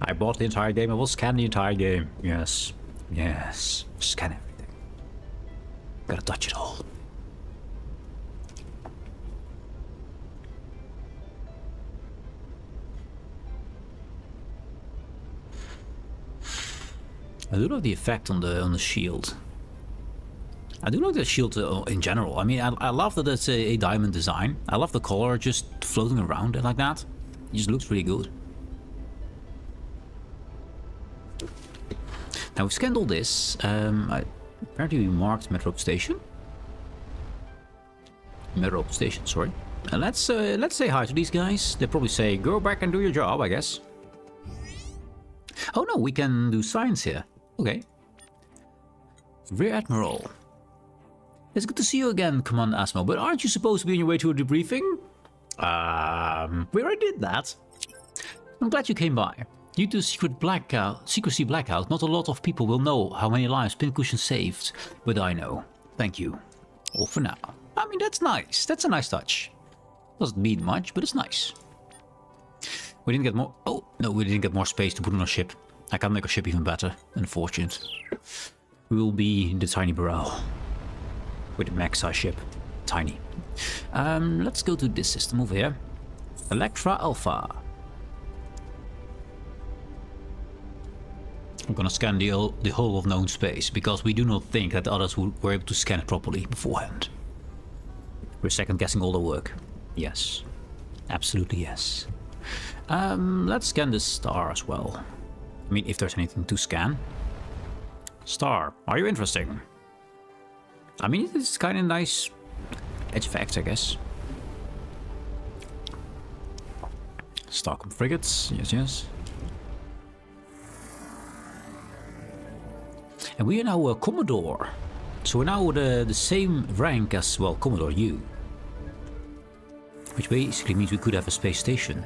I bought the entire game, I will scan the entire game. Yes. Yes. Scan everything. Gotta touch it all. I do love the effect on the shield. I do like the shield in general. I mean, I love that it's a diamond design. I love the color just floating around like that. It just looks really good. Now we've scanned all this. Apparently we marked Metrope Station. Metrope Station, sorry. And let's say hi to these guys. They probably say, go back and do your job, I guess. Oh no, we can do science here. Okay. Rear Admiral. It's good to see you again, Commander Asmo, but aren't you supposed to be on your way to a debriefing? We already did that. I'm glad you came by. Due to secrecy blackout, not a lot of people will know how many lives Pincushion saved, but I know. Thank you. All for now. I mean, that's nice. That's a nice touch. Doesn't mean much, but it's nice. We didn't get more... Oh, no, we didn't get more space to put on our ship. I can make our ship even better. Unfortunate. We will be the tiny Burrell. With the max size ship. Tiny. Let's go to this system over here. Electra Alpha. I'm gonna scan the whole of known space, because we do not think that the others were able to scan it properly beforehand. We're second guessing all the work. Yes. Absolutely yes. Let's scan this star as well. I mean, if there's anything to scan. Star, are you interesting? I mean, it's kind of nice edge effect, I guess. Starcom frigates, yes, yes. And we are now a Commodore. So we're now the same rank as, well, Commodore U. Which basically means we could have a space station.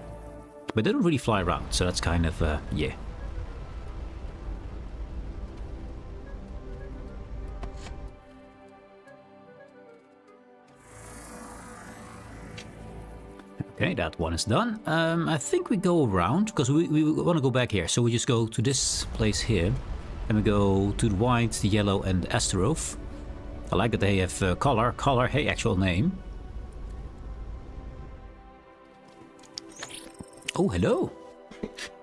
But they don't really fly around, so that's kind of, yeah. Okay, that one is done. I think we go around, because we want to go back here. So we just go to this place here. And we go to the white, the yellow, and the Asterove. I like that they have color, hey, actual name. Oh, hello.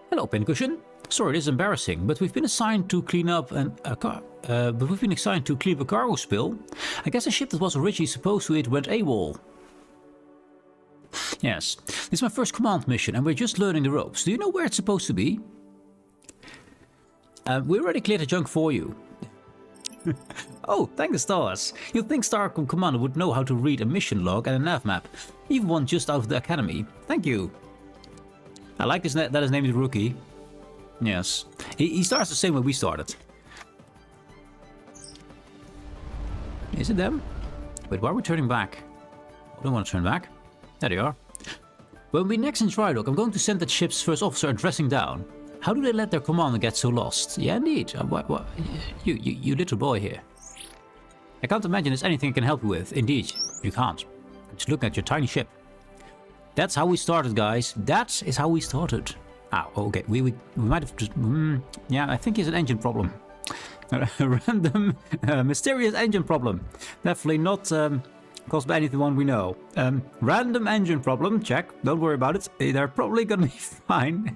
Hello, Pincushion. Sorry, this is embarrassing, but we've been assigned to clean up a cargo spill. I guess a ship that was originally supposed to went AWOL. Yes, this is my first command mission, and we're just learning the ropes. Do you know where it's supposed to be? We already cleared the junk for you. Oh, thank the stars. You'd think Starcom Commander would know how to read a mission log and a nav map. Even one just out of the academy. Thank you. I like this that his name is Rookie. Yes. He starts the same way we started. Is it them? Wait, why are we turning back? I don't want to turn back. There they are. When we next in dry dock, I'm going to send that ship's first officer dressing down. How do they let their commander get so lost? Yeah, indeed. What? You little boy here. I can't imagine there's anything I can help you with. Indeed, you can't. Just look at your tiny ship. That's how we started, guys. That is how we started. Ah, okay. We might have just... yeah, I think it's an engine problem. A random, mysterious engine problem. Definitely not caused by anyone we know. Random engine problem, check. Don't worry about it. They're probably gonna be fine.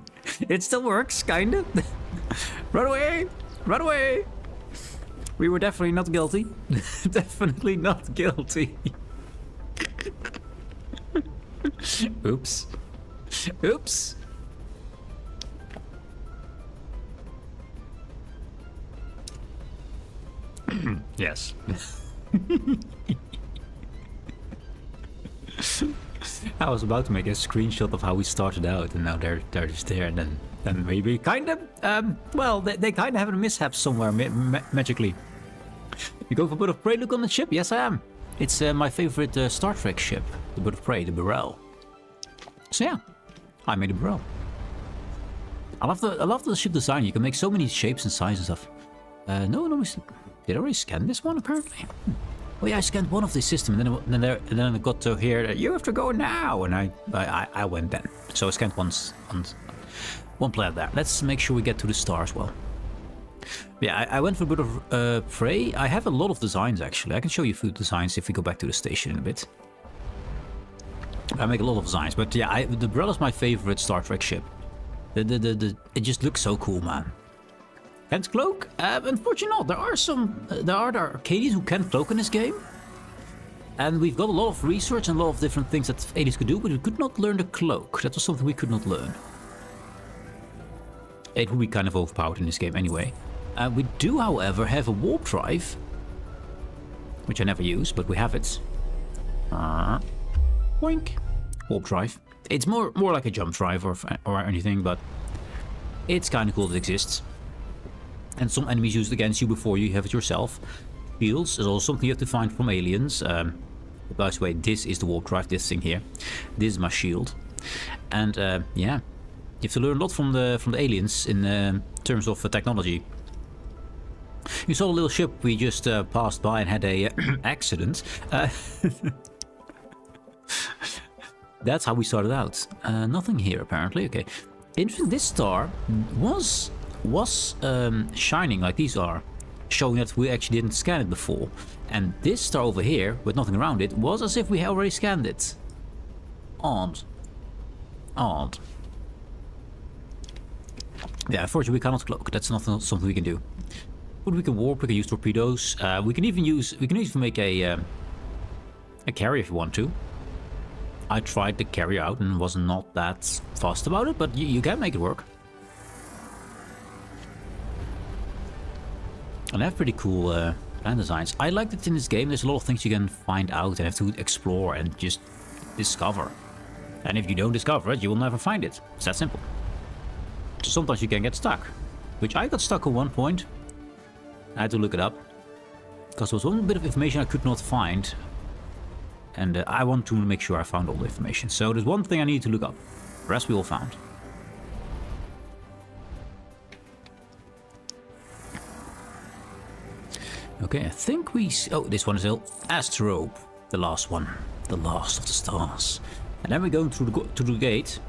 It still works, kind of. Run away! Run away! We were definitely not guilty. Definitely not guilty. Oops. Oops. Yes. I was about to make a screenshot of how we started out, and now they're just there, and then maybe kind of, well, they kind of have a mishap somewhere magically. You go for Bird of Prey look on the ship? Yes, I am. It's my favorite Star Trek ship, the Bird of Prey, the Burrell. So yeah, I made a Burrell. I love the ship design. You can make so many shapes and sizes of. No, did I already scan this one apparently? Oh yeah, I scanned one of the system, and then I got to here. You have to go now, and I went then. So I scanned one planet there. Let's make sure we get to the star as well. Yeah, I went for a bit of Prey. I have a lot of designs actually. I can show you a few designs if we go back to the station in a bit. I make a lot of designs, but yeah, the Burrell is my favorite Star Trek ship. It just looks so cool, man. Can't cloak? Unfortunately not. There are Arcadians who can cloak in this game. And we've got a lot of research and a lot of different things that aliens could do, but we could not learn the cloak. That was something we could not learn. It would be kind of overpowered in this game anyway. We do, however, have a warp drive, which I never use, but we have it. Boink. Warp drive. It's more like a jump drive or anything, but it's kind of cool that it exists. And some enemies use it against you before you have it yourself. Shields is also something you have to find from aliens. By the way, this is the warp drive, this thing here. This is my shield. And yeah, you have to learn a lot from the aliens in terms of technology. You saw a little ship we just passed by and had a accident. That's how we started out. Nothing here apparently. Okay. Interesting. This star was shining like these are, showing that we actually didn't scan it before. And this star over here, with nothing around it, was as if we had already scanned it. Odd. Odd. Yeah, unfortunately we cannot cloak. That's not something we can do. But we can warp, we can use torpedoes. We can even make a carrier if you want to. I tried the carrier out and was not that fast about it, but you can make it work. And they have pretty cool plan designs. I like that in this game there's a lot of things you can find out and have to explore and just discover. And if you don't discover it, you will never find it. It's that simple. So sometimes you can get stuck. Which I got stuck at one point. I had to look it up. Because there was one bit of information I could not find. And I want to make sure I found all the information. So there's one thing I need to look up. The rest we all found. Okay, I think we... Oh, this one is Astrobe. The last one. The last of the stars. And then we're going through the gate.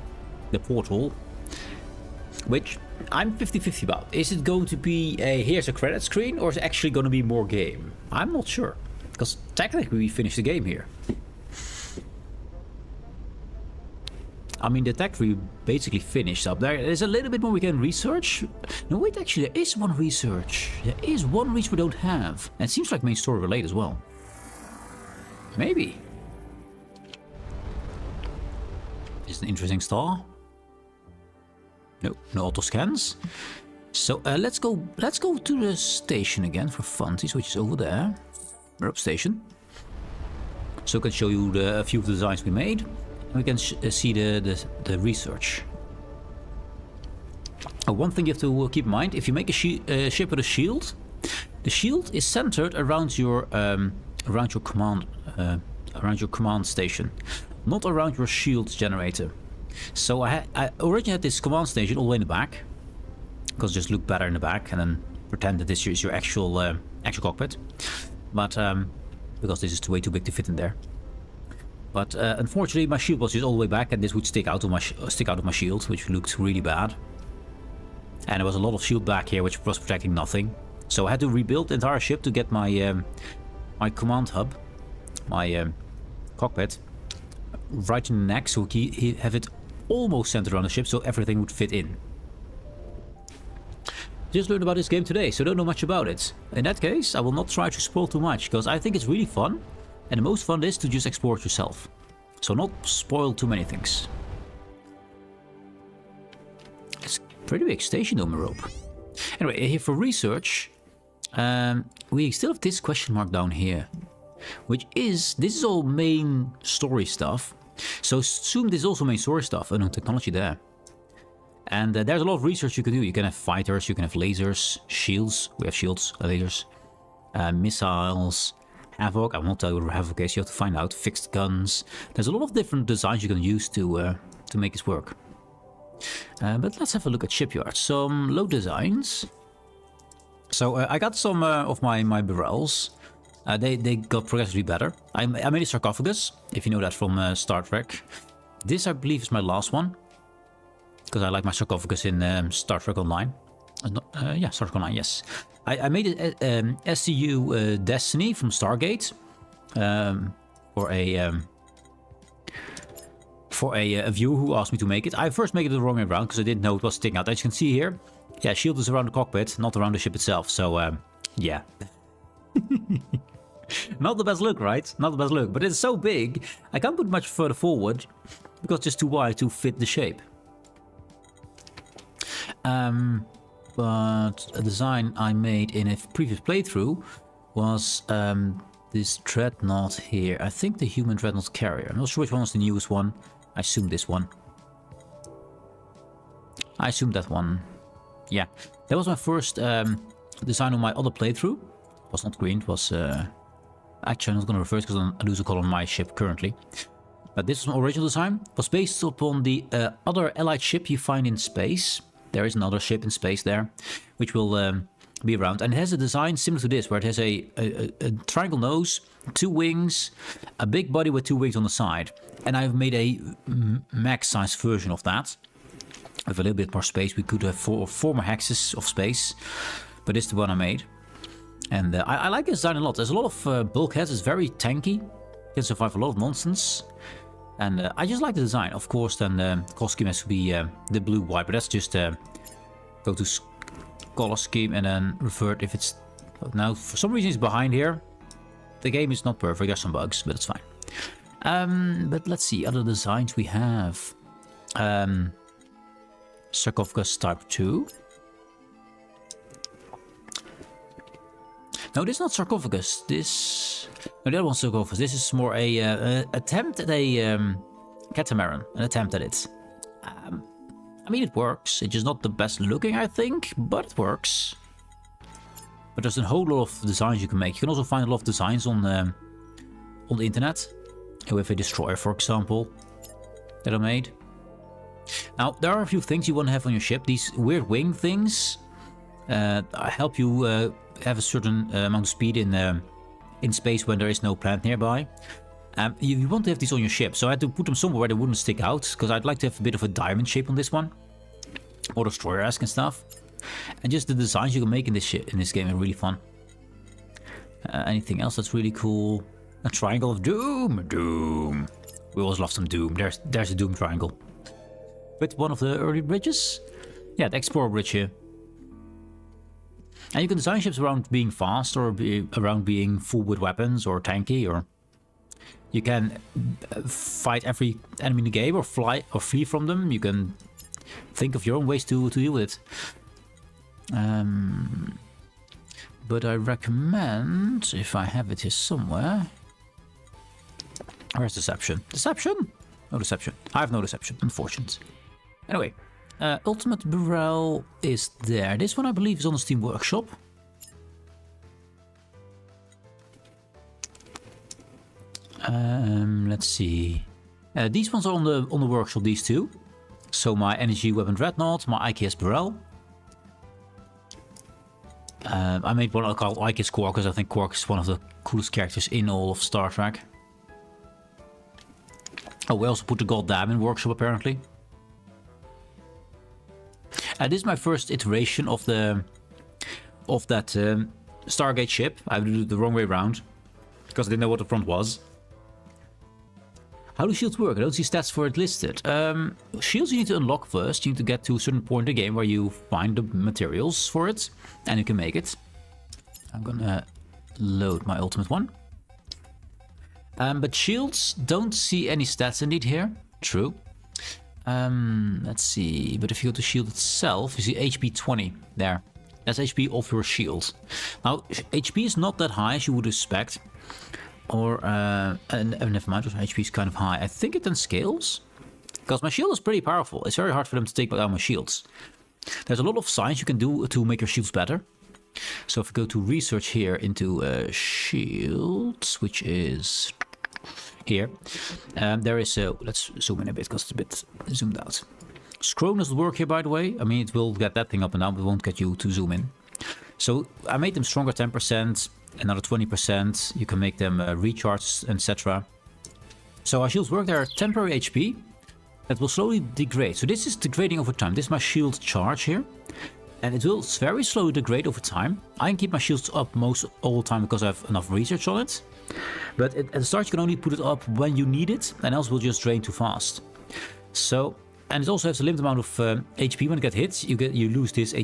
The portal. Which I'm 50-50 about. Is it going to be a here's a credit screen, or is it actually going to be more game? I'm not sure. Because technically we finished the game here. I mean, the tech we basically finished up there. There's a little bit more we can research. No, wait, actually, there is one research. There is one research we don't have. And it seems like main story related as well. Maybe. Is it an interesting star? No, no auto scans. So let's go to the station again for funsies, which is over there. We're up station. So I can show you a few of the designs we made. And we can see the research. One thing you have to keep in mind: if you make a ship with a shield, the shield is centered around your command station, not around your shield generator. So I originally had this command station all the way in the back, because it just looked better in the back, and then pretend that this is your actual cockpit. But because this is way too big to fit in there. But unfortunately, my shield was just all the way back, and this would stick out of my shield, which looked really bad. And there was a lot of shield back here, which was protecting nothing. So I had to rebuild the entire ship to get my my command hub, my cockpit, right in the neck, so he have it almost centered around the ship, so everything would fit in. Just learned about this game today, so don't know much about it. In that case, I will not try to spoil too much, because I think it's really fun. And the most fun is to just explore it yourself. So not spoil too many things. It's a pretty big station though, rope. Anyway, here for research, we still have this question mark down here, which is, this is all main story stuff. So assume this is also main story stuff, unknown technology there. And there's a lot of research you can do. You can have fighters, you can have lasers, shields. We have shields, lasers, missiles, Havoc. I won't tell you what Havoc is. You have to find out. Fixed guns. There's a lot of different designs you can use to make this work. But let's have a look at shipyards. Some low designs. So I got some of my barrels. They got progressively better. I made a sarcophagus, if you know that from Star Trek. This, I believe, is my last one. Because I like my sarcophagus in Star Trek Online. Yeah, Star Trek Online, yes. I made it SCU Destiny from Stargate. For a viewer who asked me to make it. I first made it the wrong way around because I didn't know it was sticking out. As you can see here, yeah, shield is around the cockpit, not around the ship itself. So, yeah. Not the best look, right? Not the best look. But it's so big, I can't put much further forward because it's just too wide to fit the shape. But a design I made in a previous playthrough was this dreadnought here. I think the human dreadnought carrier. I'm not sure which one was the newest one. I assume this one. I assume that one. Yeah, that was my first design on my other playthrough. It was not green, it was... actually, I'm not going to reverse because I lose a color on my ship currently. But this was my original design. It was based upon the other allied ship you find in space. There is another ship in space there, which will be around. And it has a design similar to this, where it has a triangle nose, 2 wings, a big body with 2 wings on the side. And I've made a max-size version of that. With a little bit more space. We could have 4 more hexes of space. But this is the one I made. And I like this design a lot. There's a lot of bulkheads. It's very tanky. Can survive a lot of nonsense. And I just like the design. Of course, then the color scheme has to be the blue-white. But that's just go to color scheme and then revert if it's... Now, for some reason it's behind here. The game is not perfect. There's some bugs, but it's fine. But let's see. Other designs we have. Sarcophagus Type 2. No, this is not sarcophagus. This... No, the other one's sarcophagus. This is more a attempt at a catamaran. An attempt at it. I mean, it works. It's just not the best looking, I think, but it works. But there's a whole lot of designs you can make. You can also find a lot of designs on the internet. With a destroyer, for example, that I made. Now, there are a few things you want to have on your ship. These weird wing things help you have a certain amount of speed in space when there is no planet nearby. You want to have these on your ship, so I had to put them somewhere where they wouldn't stick out, because I'd like to have a bit of a diamond shape on this one, or destroyer-esque and stuff. And just the designs you can make in this game are really fun. Anything else that's really cool? A triangle of doom. Doom. We always love some doom. There's a doom triangle. With one of the early bridges. Yeah, the Explorer bridge here. And you can design ships around being fast, or around being full with weapons, or tanky, or... You can fight every enemy in the game, or fly, or flee from them. You can think of your own ways to deal with it. But I recommend, if I have it here somewhere... Where's Deception? Deception? No Deception. I have no Deception, unfortunate. Anyway, Ultimate Burrell is there. This one, I believe, is on the Steam Workshop. Let's see. These ones are on the workshop, these two. So my Energy Weapon Dreadnought, my IKS Burrell. I made one called IKS Quark, because I think Quark is one of the coolest characters in all of Star Trek. Oh, we also put the Goddamn in workshop, apparently. This is my first iteration of that Stargate ship. I did it the wrong way around, because I didn't know what the front was. How do shields work? I don't see stats for it listed. Shields you need to unlock first. You need to get to a certain point in the game where you find the materials for it, and you can make it. I'm gonna load my ultimate one. But shields, don't see any stats indeed here. True. Let's see. But if you go to shield itself, you see HP 20 there. That's HP of your shield. Now, HP is not that high as you would expect. Or, never mind, HP is kind of high. I think it then scales. Because my shield is pretty powerful. It's very hard for them to take down my shields. There's a lot of science you can do to make your shields better. So if we go to research here into shields, which is here, there is a, let's zoom in a bit because it's a bit zoomed out. Scroll doesn't work here, by the way. I mean, it will get that thing up and down, but it won't get you to zoom in. So I made them stronger 10%, another 20%. You can make them recharge, etc. So our shields work. They're temporary HP that will slowly degrade. So this is degrading over time. This is my shield charge here. And it will very slowly degrade over time. I can keep my shields up most all the time because I have enough research on it. But at the start you can only put it up when you need it, and else it will just drain too fast. So, and it also has a limited amount of HP. When it gets hit, you lose this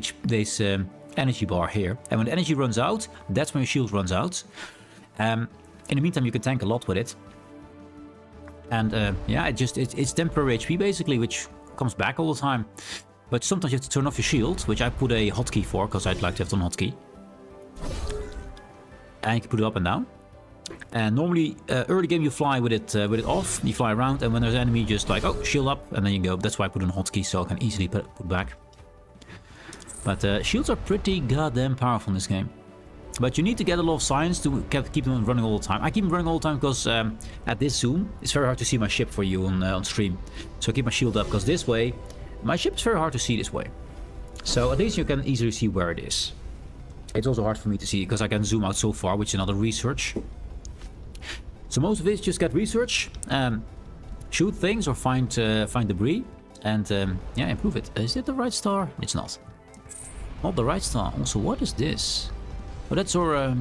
energy bar here. And when the energy runs out, that's when your shield runs out. In the meantime, you can tank a lot with it. And yeah, it's temporary HP basically, which comes back all the time. But sometimes you have to turn off your shield, which I put a hotkey for, because I'd like to have it on hotkey. And you can put it up and down. And normally, early game you fly with it off, you fly around, and when there's an enemy, just like, oh, shield up, and then you go. That's why I put on hotkey, so I can easily put back. But shields are pretty goddamn powerful in this game. But you need to get a lot of science to keep them running all the time. I keep them running all the time because at this zoom, it's very hard to see my ship for you on stream. So I keep my shield up, because this way, my ship is very hard to see this way. So at least you can easily see where it is. It's also hard for me to see because I can zoom out so far, which is another research. So most of it is just get research, shoot things or find debris, and yeah, improve it. Is it the right star? It's not. Not the right star. Also, what is this? Oh, that's our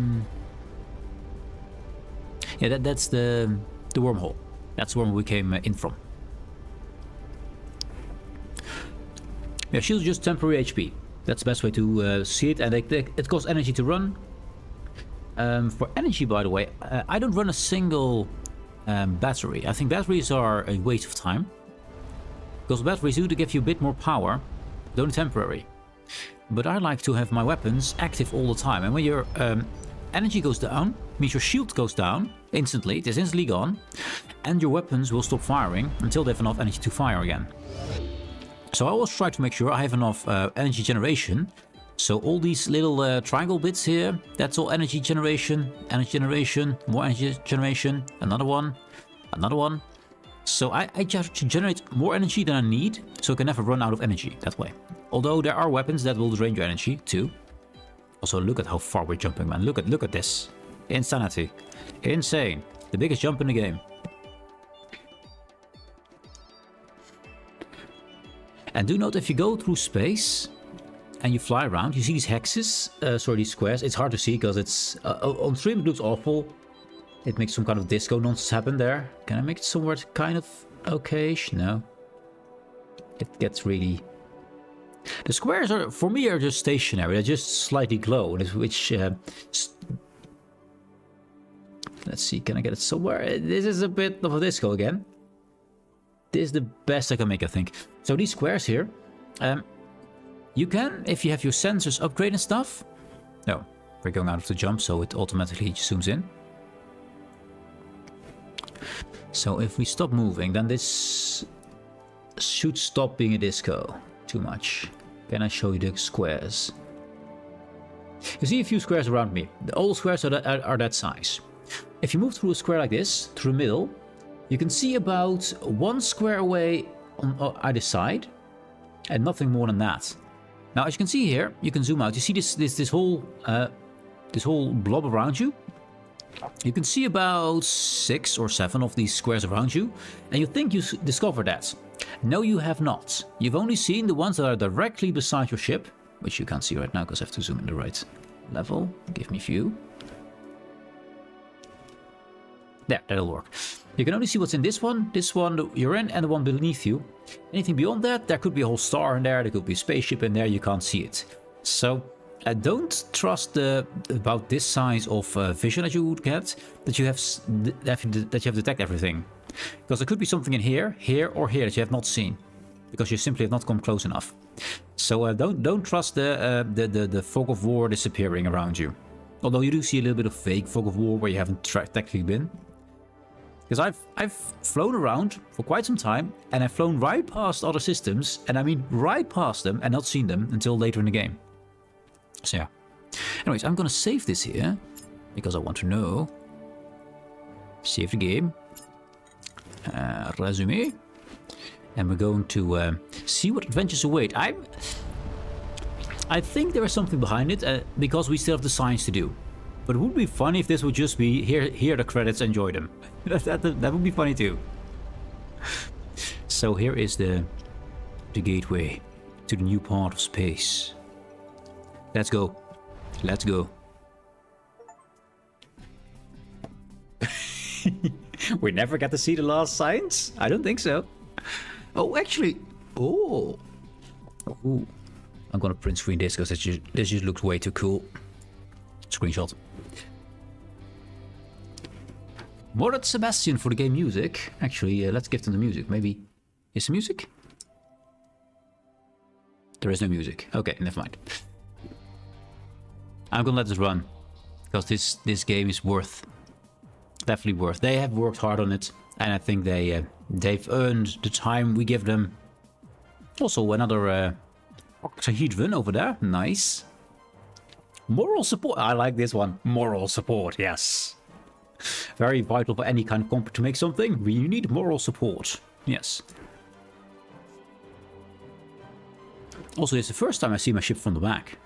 yeah, that's the wormhole. That's the wormhole we came in from. Yeah, shield's just temporary HP. That's the best way to see it, and it costs energy to run. For energy, by the way, I don't run a single battery. I think batteries are a waste of time. Because batteries do to give you a bit more power, but only temporary. But I like to have my weapons active all the time. And when your energy goes down, means your shield goes down instantly. It is instantly gone. And your weapons will stop firing until they have enough energy to fire again. So I always try to make sure I have enough energy generation. So all these little triangle bits here, that's all energy generation, more energy generation, another one. So I have to generate more energy than I need, so I can never run out of energy that way. Although there are weapons that will drain your energy too. Also, look at how far we're jumping, man. Look at this. Insanity. Insane. The biggest jump in the game. And do note, if you go through space and you fly around, you see these hexes, these squares. It's hard to see because it's on stream it looks awful. It makes some kind of disco nonsense happen there. Can I make it somewhere kind of okay-ish? No. It gets really... The squares are, for me, are just stationary. They just slightly glow, which... Let's see, can I get it somewhere? This is a bit of a disco again. This is the best I can make, I think. So these squares here, you can, if you have your sensors upgrade and stuff. No, we're going out of the jump, so it automatically zooms in. So if we stop moving, then this should stop being a disco. Too much. Can I show you the squares? You see a few squares around me. All the squares are that size. If you move through a square like this, through the middle, you can see about one square away on either side, and nothing more than that. Now, as you can see here, you can zoom out. You see this whole blob around you. You can see about 6 or 7 of these squares around you, and you think you discovered that. No, you have not. You've only seen the ones that are directly beside your ship, which you can't see right now because I have to zoom in the right level. Give me view. There, that'll work. You can only see what's in this one you're in, and the one beneath you. Anything beyond that, there could be a whole star in there, there could be a spaceship in there, you can't see it. So, don't trust about this size of vision that you would get, that you have detected everything. Because there could be something in here, or here that you have not seen. Because you simply have not come close enough. So don't trust the fog of war disappearing around you. Although you do see a little bit of fake fog of war where you haven't technically been. Because I've flown around for quite some time, and I've flown right past other systems, and I mean right past them, and not seen them until later in the game. So yeah. Anyways, I'm gonna save this here, because I want to know. Save the game. Resume. And we're going to see what adventures await. I think there is something behind it, because we still have the science to do. But it would be funny if this would just be, here are the credits, enjoy them. that would be funny too. So here is the gateway to the new part of space. Let's go. Let's go. We never get to see the last science? I don't think so. Oh, actually. Oh. Ooh. I'm gonna print screen this because this just looks way too cool. Screenshot. More than Sebastian for the game music. Actually, let's give them the music. Maybe. Is there music? There is no music. Okay, never mind. I'm gonna let this run. Because this game is definitely worth. They have worked hard on it. And I think they've earned the time we give them. Also, another octahedron over there. Nice. Moral support. I like this one. Moral support, yes. Very vital for any kind of comp to make something. You need moral support. Yes. Also, it's the first time I see my ship from the back.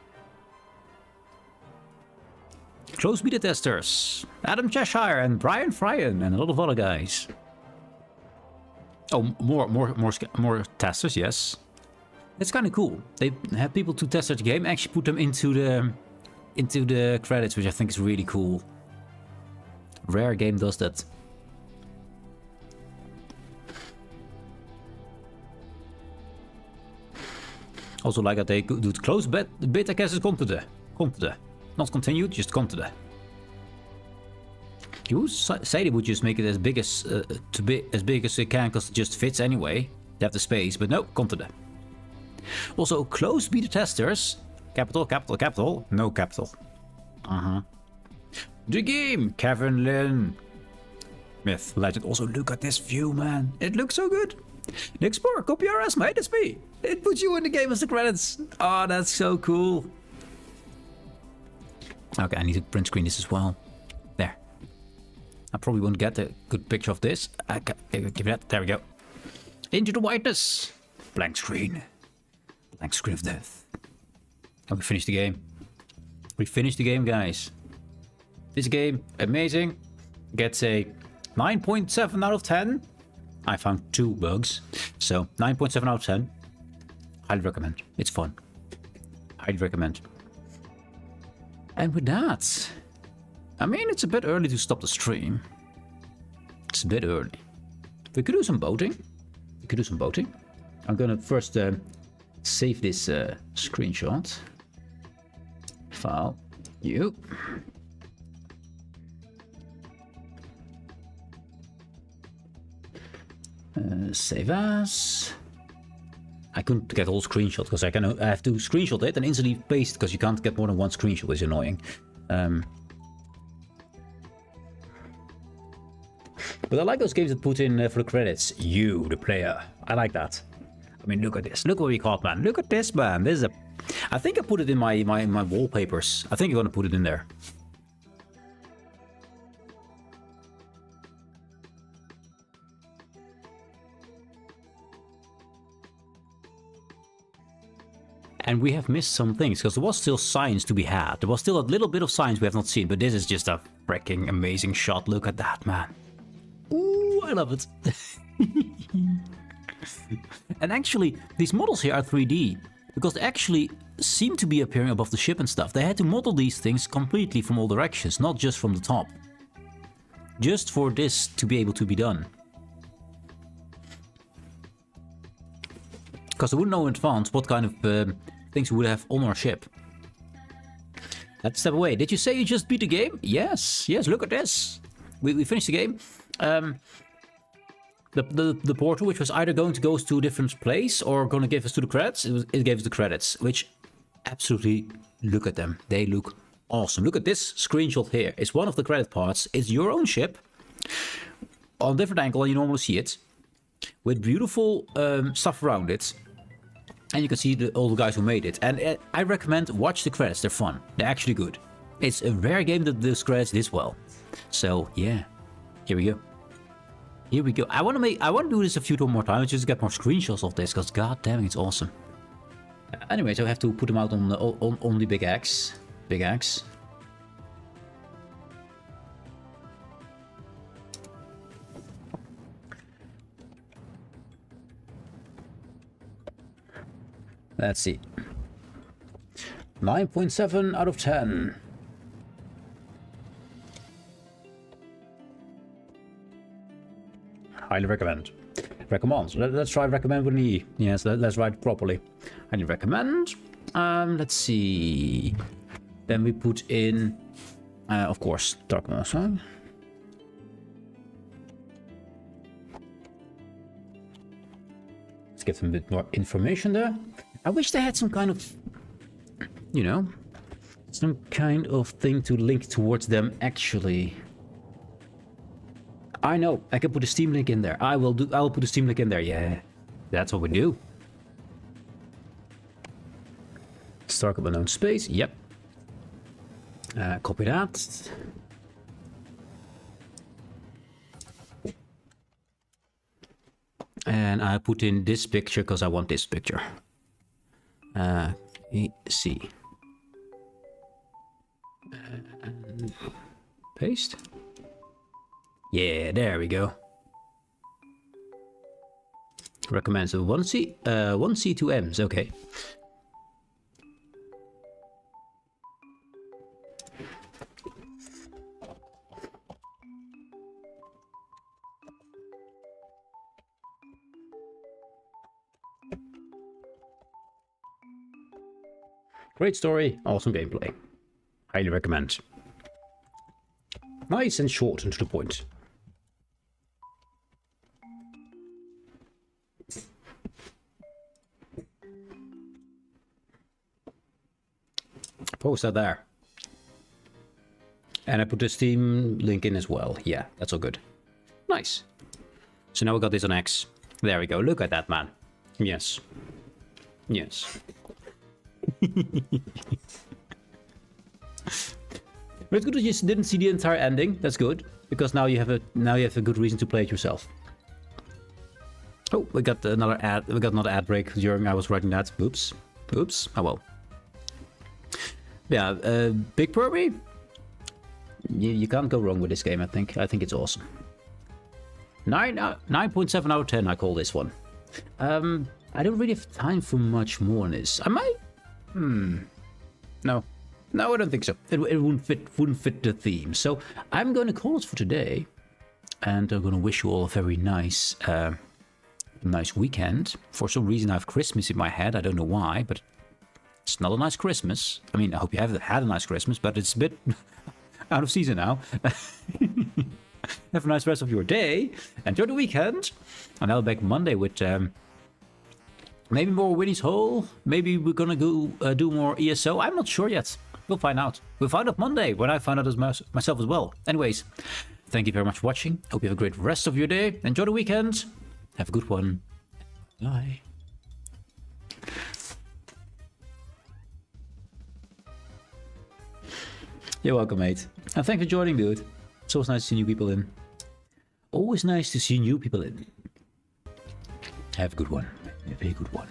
Close beta testers. Adam Cheshire and Brian Fryan and a lot of other guys. Oh, more testers, yes. It's kind of cool. They have people to test the game, actually put them into the credits, which I think is really cool. Rare game does that. Also like that they do it close beta cases continue. Not continued, just continue. You say they would just make it as big as as big as they can because it just fits anyway. They have the space, but no, continue. Also, closed beta testers. Capital, capital, capital. No capital. The game, Kevin Lynn. Myth, legend. Also, look at this view, man. It looks so good. The Explorer, copy our Asmo. Hey, that's me. It puts you in the game as the credits. Oh, that's so cool. Okay, I need to print screen this as well. There. I probably won't get a good picture of this. Give that. There we go. Into the whiteness. Blank screen. Blank screen of death. And we finished the game. We finished the game, guys. This game, amazing. Gets a 9.7 out of 10. I found 2 bugs. So, 9.7 out of 10. Highly recommend. It's fun. Highly recommend. And with that, I mean, it's a bit early to stop the stream. It's a bit early. We could do some boating. I'm gonna first save this screenshot. File. You. Save as. I couldn't get all screenshots because I have to screenshot it and instantly paste because you can't get more than one screenshot, which is annoying. But I like those games that put in for the credits. You, the player. I like that. I mean, look at this. Look what we got, man. Look at this, man. This is a. I think I put it in my wallpapers. I think I'm gonna put it in there. And we have missed some things, because there was still science to be had. There was still a little bit of science we have not seen, but this is just a freaking amazing shot. Look at that, man. Ooh, I love it. And actually, these models here are 3D, because they actually seem to be appearing above the ship and stuff. They had to model these things completely from all directions, not just from the top. Just for this to be able to be done. Because they wouldn't know in advance what kind of things we would have on our ship. Let's step away. Did you say you just beat the game? Yes. Yes, look at this. We finished the game. The portal, which was either going to go to a different place or going to give us to the credits, it gave us the credits, which absolutely, look at them. They look awesome. Look at this screenshot here. It's one of the credit parts. It's your own ship on a different angle than you normally see it, with beautiful stuff around it. And you can see all the guys who made it. And I recommend watch the credits. They're fun. They're actually good. It's a rare game that does credits this well. So yeah, here we go. Here we go. I want to do this a few more times just to get more screenshots of this, because god damn it, it's awesome. Anyway, so I have to put them out on the big X. Big X. Let's see. 9.7 out of 10. Highly recommend. Recommend. Let's try recommend with an E. Yes, let's write it properly. Highly recommend. Let's see. Then we put in, of course, Starcom. Huh? Let's give them a bit more information there. I wish they had some kind of, you know, some kind of thing to link towards them actually. I know, I can put a Steam link in there. I'll put a Steam link in there. Yeah, that's what we do. Starcom unknown space. Yep. Copy that. And I put in this picture because I want this picture. See. And paste. Yeah, there we go. Recommend so 1C, 1C, 2 M's. Okay. Great story, awesome gameplay. Highly recommend. Nice and short and to the point. Post that there. And I put the Steam link in as well. Yeah, that's all good. Nice. So now we got this on X. There we go. Look at that, man. Yes. Yes. But it's good that you didn't see the entire ending. That's good, because now you have a good reason to play it yourself. Oh, we got another ad. We got another ad break during I was writing that. Oops. Oops. Oh well. Yeah, Big Purby. You can't go wrong with this game. I think it's awesome. 9.7 out of 10. I call this one. I don't really have time for much more on this. I might. No, I don't think so. It wouldn't fit the theme. So I'm going to call it for today, and I'm going to wish you all a very nice weekend. For some reason, I have Christmas in my head. I don't know why, but it's not a nice Christmas. I mean, I hope you have had a nice Christmas, but it's a bit out of season now. Have a nice rest of your day. Enjoy the weekend, and I'll be back Monday with. Maybe more Winnie's Hole. Maybe we're gonna go do more ESO. I'm not sure yet. We'll find out. We'll find out Monday when I find out as myself as well. Anyways, thank you very much for watching. Hope you have a great rest of your day. Enjoy the weekend. Have a good one. Bye. You're welcome, mate. And thanks for joining, dude. It's always nice to see new people in. Always nice to see new people in. Have a good one. A very good one.